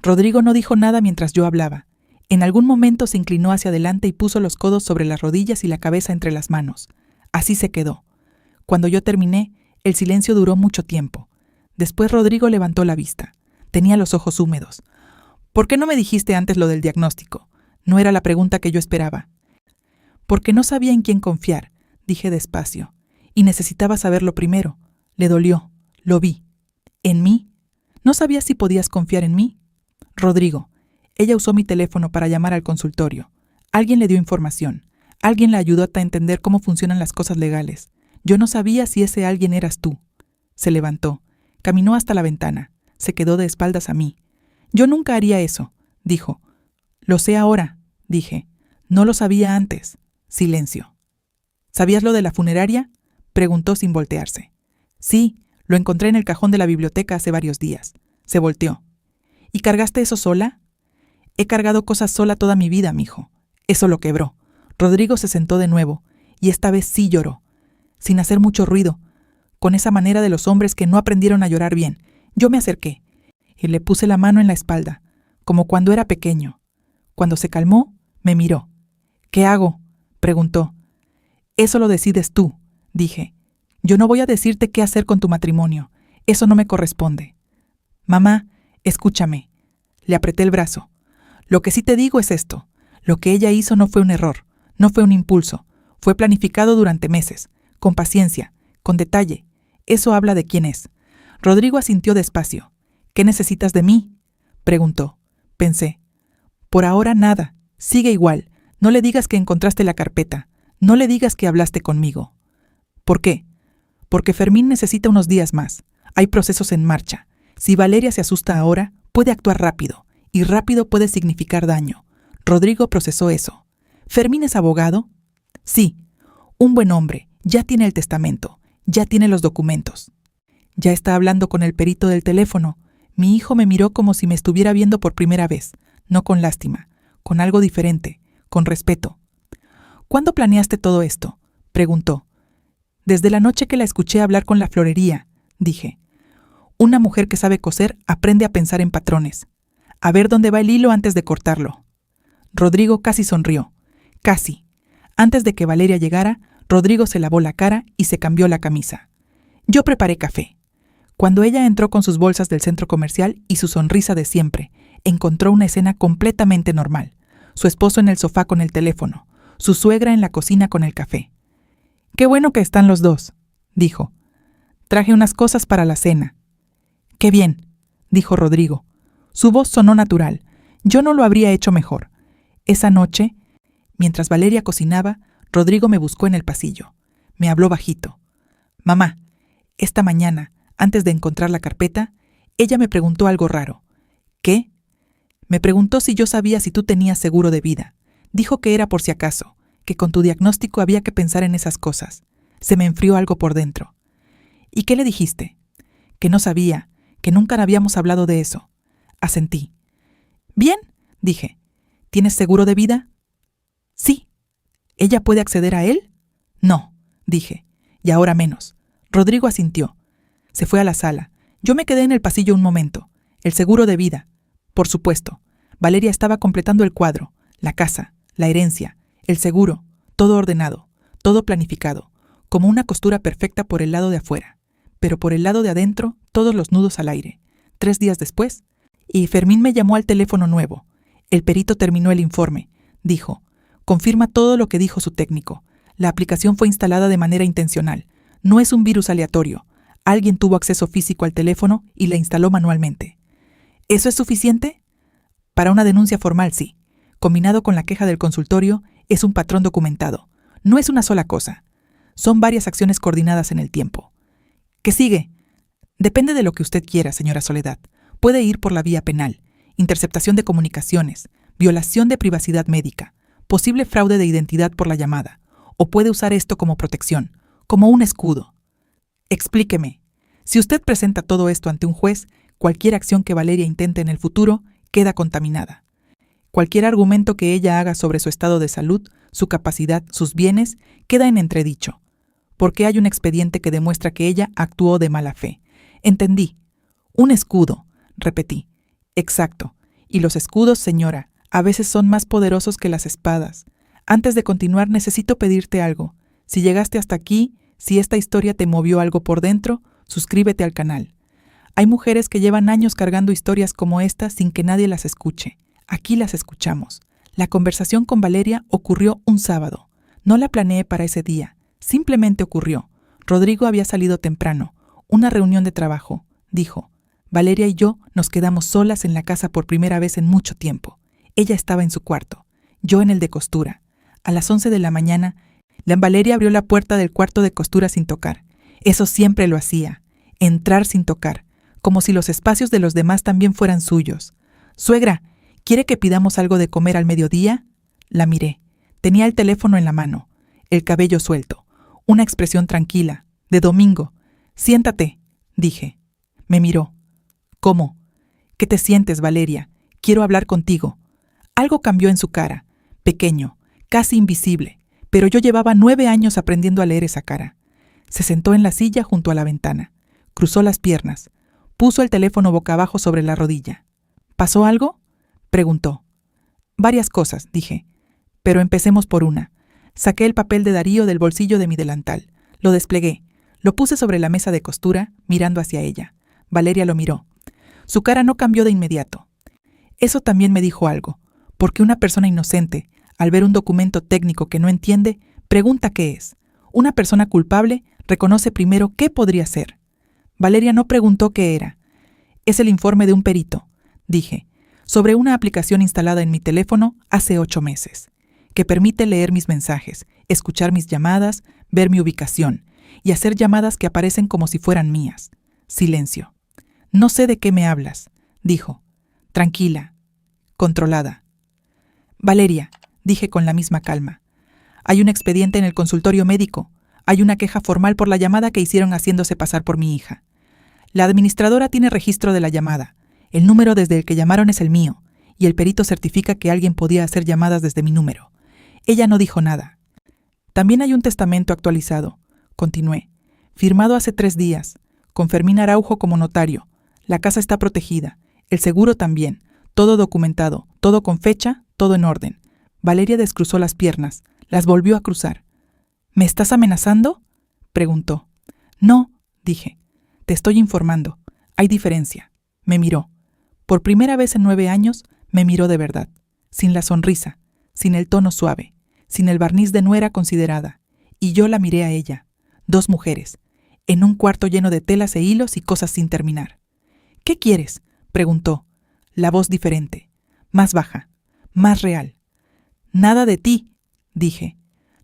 Speaker 1: Rodrigo no dijo nada mientras yo hablaba. En algún momento se inclinó hacia adelante y puso los codos sobre las rodillas y la cabeza entre las manos. Así se quedó. Cuando yo terminé, el silencio duró mucho tiempo. Después Rodrigo levantó la vista. Tenía los ojos húmedos. «¿Por qué no me dijiste antes lo del diagnóstico?». No era la pregunta que yo esperaba. «Porque no sabía en quién confiar», dije despacio. «Y necesitaba saberlo primero». Le dolió. Lo vi. «¿En mí? ¿No sabías si podías confiar en mí?». «Rodrigo, ella usó mi teléfono para llamar al consultorio. Alguien le dio información. Alguien la ayudó a entender cómo funcionan las cosas legales. Yo no sabía si ese alguien eras tú». Se levantó. Caminó hasta la ventana. Se quedó de espaldas a mí. «Yo nunca haría eso», dijo. «Lo sé ahora», dije. «No lo sabía antes». Silencio. «¿Sabías lo de la funeraria?», preguntó sin voltearse. «Sí, lo encontré en el cajón de la biblioteca hace varios días». Se volteó. «¿Y cargaste eso sola?». «He cargado cosas sola toda mi vida, mijo». Eso lo quebró. Rodrigo se sentó de nuevo, y esta vez sí lloró, sin hacer mucho ruido, con esa manera de los hombres que no aprendieron a llorar bien. Yo me acerqué, y le puse la mano en la espalda, como cuando era pequeño. Cuando se calmó, me miró. «¿Qué hago?», preguntó. «Eso lo decides tú», dije. «Yo no voy a decirte qué hacer con tu matrimonio. Eso no me corresponde». «Mamá, escúchame». Le apreté el brazo. «Lo que sí te digo es esto. Lo que ella hizo no fue un error, no fue un impulso. Fue planificado durante meses, con paciencia, con detalle. Eso habla de quién es». Rodrigo asintió despacio. «¿Qué necesitas de mí?», preguntó. Pensé. «Por ahora nada. Sigue igual. No le digas que encontraste la carpeta. No le digas que hablaste conmigo». «¿Por qué?». «Porque Fermín necesita unos días más. Hay procesos en marcha. Si Valeria se asusta ahora, puede actuar rápido. Y rápido puede significar daño». Rodrigo procesó eso. «¿Fermín es abogado?». Sí, un buen hombre, ya tiene el testamento, ya tiene los documentos. Ya está hablando con el perito del teléfono. Mi hijo me miró como si me estuviera viendo por primera vez, no con lástima, con algo diferente, con respeto. ¿Cuándo planeaste todo esto?, preguntó. Desde la noche que la escuché hablar con la florería, dije. Una mujer que sabe coser aprende a pensar en patrones, a ver dónde va el hilo antes de cortarlo. Rodrigo casi sonrió, casi. Antes de que Valeria llegara, Rodrigo se lavó la cara y se cambió la camisa. Yo preparé café. Cuando ella entró con sus bolsas del centro comercial y su sonrisa de siempre, encontró una escena completamente normal. Su esposo en el sofá con el teléfono, su suegra en la cocina con el café. «Qué bueno que están los dos», dijo. «Traje unas cosas para la cena». «Qué bien», dijo Rodrigo. Su voz sonó natural. Yo no lo habría hecho mejor. Esa noche, mientras Valeria cocinaba, Rodrigo me buscó en el pasillo. Me habló bajito. «Mamá, esta mañana, antes de encontrar la carpeta, ella me preguntó algo raro». «¿Qué?» Me preguntó si yo sabía si tú tenías seguro de vida. Dijo que era por si acaso, que con tu diagnóstico había que pensar en esas cosas. Se me enfrió algo por dentro. «¿Y qué le dijiste?» «Que no sabía, que nunca habíamos hablado de eso». Asentí. «Bien», dije. «¿Tienes seguro de vida?» «Sí». «¿Ella puede acceder a él?» «No», dije. «Y ahora menos». Rodrigo asintió. Se fue a la sala. Yo me quedé en el pasillo un momento. El seguro de vida. Por supuesto. Valeria estaba completando el cuadro, la casa, la herencia, el seguro, todo ordenado, todo planificado, como una costura perfecta por el lado de afuera, pero por el lado de adentro, todos los nudos al aire. 3 días después, y Fermín me llamó al teléfono nuevo. El perito terminó el informe. Dijo, confirma todo lo que dijo su técnico. La aplicación fue instalada de manera intencional. No es un virus aleatorio. Alguien tuvo acceso físico al teléfono y la instaló manualmente. ¿Eso es suficiente? Para una denuncia formal, sí. Combinado con la queja del consultorio, es un patrón documentado. No es una sola cosa. Son varias acciones coordinadas en el tiempo. ¿Qué sigue? Depende de lo que usted quiera, señora Soledad. Puede ir por la vía penal, interceptación de comunicaciones, violación de privacidad médica, posible fraude de identidad por la llamada, o puede usar esto como protección, como un escudo. Explíqueme. Si usted presenta todo esto ante un juez, cualquier acción que Valeria intente en el futuro queda contaminada. Cualquier argumento que ella haga sobre su estado de salud, su capacidad, sus bienes, queda en entredicho. Porque hay un expediente que demuestra que ella actuó de mala fe. Entendí. Un escudo, repetí. Exacto. Y los escudos, señora, a veces son más poderosos que las espadas. Antes de continuar, necesito pedirte algo. Si llegaste hasta aquí, si esta historia te movió algo por dentro, suscríbete al canal. Hay mujeres que llevan años cargando historias como esta sin que nadie las escuche. Aquí las escuchamos. La conversación con Valeria ocurrió un sábado. No la planeé para ese día. Simplemente ocurrió. Rodrigo había salido temprano. Una reunión de trabajo. Dijo. Valeria y yo nos quedamos solas en la casa por primera vez en mucho tiempo. Ella estaba en su cuarto. Yo en el de costura. A las 11 de la mañana, Valeria abrió la puerta del cuarto de costura sin tocar. Eso siempre lo hacía. Entrar sin tocar. Como si los espacios de los demás también fueran suyos. «Suegra, ¿quiere que pidamos algo de comer al mediodía?» La miré. Tenía el teléfono en la mano, el cabello suelto, una expresión tranquila, de domingo. «Siéntate», dije. Me miró. «¿Cómo? ¿Qué te sientes, Valeria? Quiero hablar contigo». Algo cambió en su cara, pequeño, casi invisible, pero yo llevaba 9 años aprendiendo a leer esa cara. Se sentó en la silla junto a la ventana, cruzó las piernas, puso el teléfono boca abajo sobre la rodilla. «¿Pasó algo?», preguntó. «Varias cosas», dije. «Pero empecemos por una». Saqué el papel de Darío del bolsillo de mi delantal. Lo desplegué. Lo puse sobre la mesa de costura, mirando hacia ella. Valeria lo miró. Su cara no cambió de inmediato. Eso también me dijo algo, porque una persona inocente, al ver un documento técnico que no entiende, pregunta qué es. Una persona culpable reconoce primero qué podría ser. Valeria no preguntó qué era. «Es el informe de un perito», dije, «sobre una aplicación instalada en mi teléfono hace 8 meses, que permite leer mis mensajes, escuchar mis llamadas, ver mi ubicación y hacer llamadas que aparecen como si fueran mías». Silencio. «No sé de qué me hablas», dijo. «Tranquila, controlada». «Valeria», dije con la misma calma, Hay un expediente en el consultorio médico. Hay una queja formal por la llamada que hicieron haciéndose pasar por mi hija. La administradora tiene registro de la llamada. El número desde el que llamaron es el mío, y el perito certifica que alguien podía hacer llamadas desde mi número. Ella no dijo nada. También hay un testamento actualizado, continué, firmado hace 3 días, con Fermín Araujo como notario. La casa está protegida, el seguro también, todo documentado, todo con fecha, todo en orden. Valeria descruzó las piernas, las volvió a cruzar. ¿Me estás amenazando?, preguntó. No, dije. Te estoy informando. Hay diferencia. Me miró. Por primera vez en 9 años, me miró de verdad, sin la sonrisa, sin el tono suave, sin el barniz de nuera considerada. Y yo la miré a ella, 2 mujeres, en un cuarto lleno de telas e hilos y cosas sin terminar. ¿Qué quieres?, preguntó, la voz diferente, más baja, más real. Nada de ti, dije.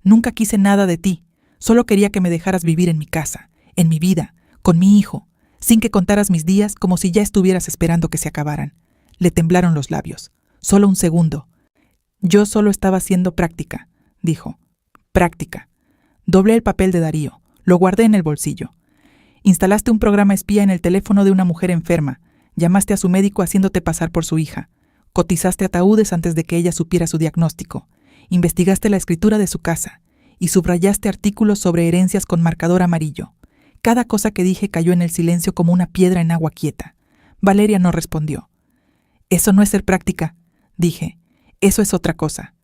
Speaker 1: Nunca quise nada de ti. Solo quería que me dejaras vivir en mi casa, en mi vida, con mi hijo, sin que contaras mis días como si ya estuvieras esperando que se acabaran. Le temblaron los labios. Solo un segundo. Yo solo estaba haciendo práctica, dijo. Práctica. Doblé el papel de Darío. Lo guardé en el bolsillo. Instalaste un programa espía en el teléfono de una mujer enferma. Llamaste a su médico haciéndote pasar por su hija. Cotizaste ataúdes antes de que ella supiera su diagnóstico. Investigaste la escritura de su casa. Y subrayaste artículos sobre herencias con marcador amarillo. Cada cosa que dije cayó en el silencio como una piedra en agua quieta. Valeria no respondió. Eso no es ser práctica, dije. Eso es otra cosa.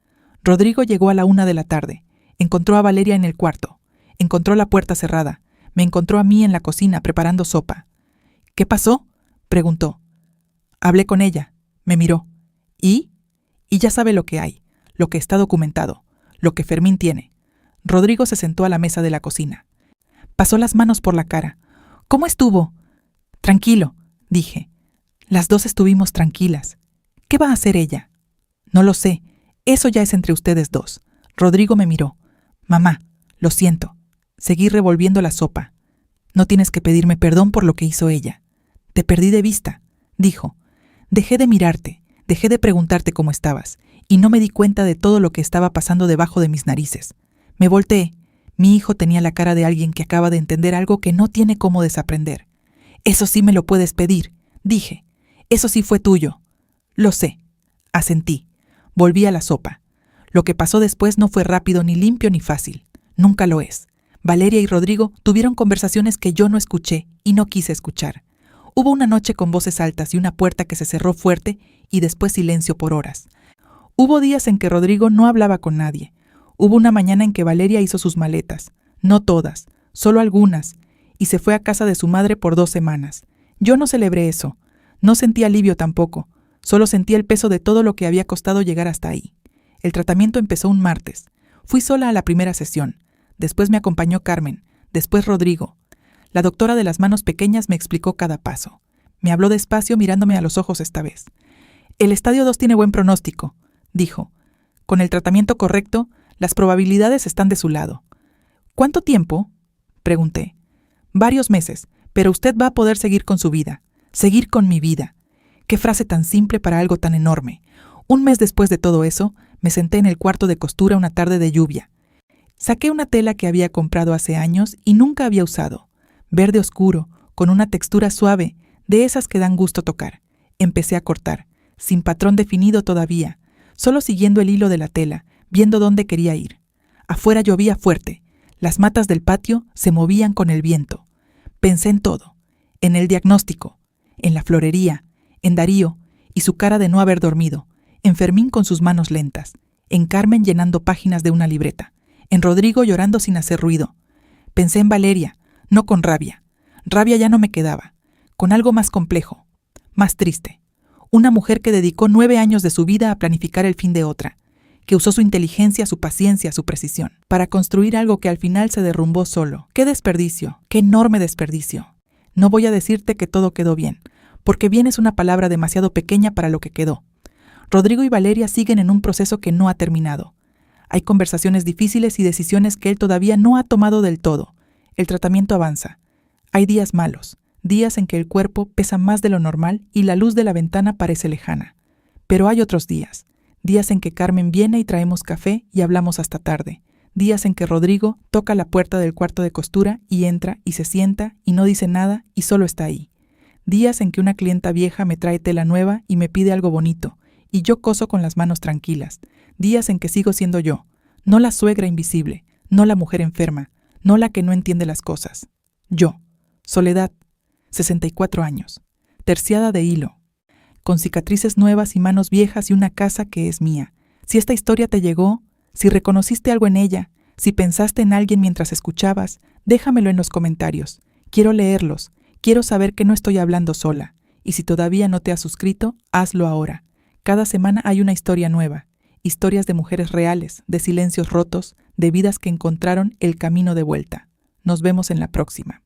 Speaker 1: Rodrigo llegó a la 1 de la tarde. Encontró a Valeria en el cuarto. Encontró la puerta cerrada. Me encontró a mí en la cocina preparando sopa. ¿Qué pasó?, preguntó. Hablé con ella. Me miró. ¿Y? Y ya sabe lo que hay, lo que está documentado, lo que Fermín tiene. Rodrigo se sentó a la mesa de la cocina. Pasó las manos por la cara. ¿Cómo estuvo? Tranquilo, dije. Las 2 estuvimos tranquilas. ¿Qué va a hacer ella? No lo sé. Eso ya es entre ustedes 2. Rodrigo me miró. Mamá, lo siento. Seguí revolviendo la sopa. No tienes que pedirme perdón por lo que hizo ella. Te perdí de vista, dijo. Dejé de mirarte, dejé de preguntarte cómo estabas, y no me di cuenta de todo lo que estaba pasando debajo de mis narices. Me volteé. Mi hijo tenía la cara de alguien que acaba de entender algo que no tiene cómo desaprender. Eso sí me lo puedes pedir, dije. Eso sí fue tuyo. Lo sé. Asentí. Volví a la sopa. Lo que pasó después no fue rápido, ni limpio, ni fácil. Nunca lo es. Valeria y Rodrigo tuvieron conversaciones que yo no escuché y no quise escuchar. Hubo una noche con voces altas y una puerta que se cerró fuerte y después silencio por horas. Hubo días en que Rodrigo no hablaba con nadie. Hubo una mañana en que Valeria hizo sus maletas. No todas, solo algunas, y se fue a casa de su madre por 2 semanas. Yo no celebré eso. No sentí alivio tampoco. Solo sentí el peso de todo lo que había costado llegar hasta ahí. El tratamiento empezó un martes. Fui sola a la primera sesión. Después me acompañó Carmen. Después Rodrigo. La doctora de las manos pequeñas me explicó cada paso. Me habló despacio mirándome a los ojos esta vez. El estadio 2 tiene buen pronóstico, dijo. Con el tratamiento correcto, las probabilidades están de su lado. ¿Cuánto tiempo?, pregunté. Varios meses, pero usted va a poder seguir con su vida. Seguir con mi vida. Qué frase tan simple para algo tan enorme. Un mes después de todo eso, me senté en el cuarto de costura una tarde de lluvia. Saqué una tela que había comprado hace años y nunca había usado. Verde oscuro, con una textura suave, de esas que dan gusto tocar. Empecé a cortar, sin patrón definido todavía, solo siguiendo el hilo de la tela, viendo dónde quería ir. Afuera llovía fuerte. Las matas del patio se movían con el viento. Pensé en todo. En el diagnóstico, en la florería, en Darío y su cara de no haber dormido, en Fermín con sus manos lentas, en Carmen llenando páginas de una libreta, en Rodrigo llorando sin hacer ruido. Pensé en Valeria, no con rabia. Rabia ya no me quedaba. Con algo más complejo, más triste. Una mujer que dedicó 9 años de su vida a planificar el fin de otra, que usó su inteligencia, su paciencia, su precisión, para construir algo que al final se derrumbó solo. ¡Qué desperdicio! ¡Qué enorme desperdicio! No voy a decirte que todo quedó bien, porque bien es una palabra demasiado pequeña para lo que quedó. Rodrigo y Valeria siguen en un proceso que no ha terminado. Hay conversaciones difíciles y decisiones que él todavía no ha tomado del todo. El tratamiento avanza. Hay días malos, días en que el cuerpo pesa más de lo normal y la luz de la ventana parece lejana. Pero hay otros días, días en que Carmen viene y traemos café y hablamos hasta tarde, Días en que Rodrigo toca la puerta del cuarto de costura y entra y se sienta y no dice nada y solo está ahí. Días en que una clienta vieja me trae tela nueva y me pide algo bonito, y yo coso con las manos tranquilas. Días en que sigo siendo yo, no la suegra invisible, no la mujer enferma, no la que no entiende las cosas. Yo, Soledad, 64 años, terciada de hilo, con cicatrices nuevas y manos viejas y una casa que es mía. Si esta historia te llegó, si reconociste algo en ella, si pensaste en alguien mientras escuchabas, déjamelo en los comentarios. Quiero leerlos, quiero saber que no estoy hablando sola. Y si todavía no te has suscrito, hazlo ahora. Cada semana hay una historia nueva. Historias de mujeres reales, de silencios rotos, de vidas que encontraron el camino de vuelta. Nos vemos en la próxima.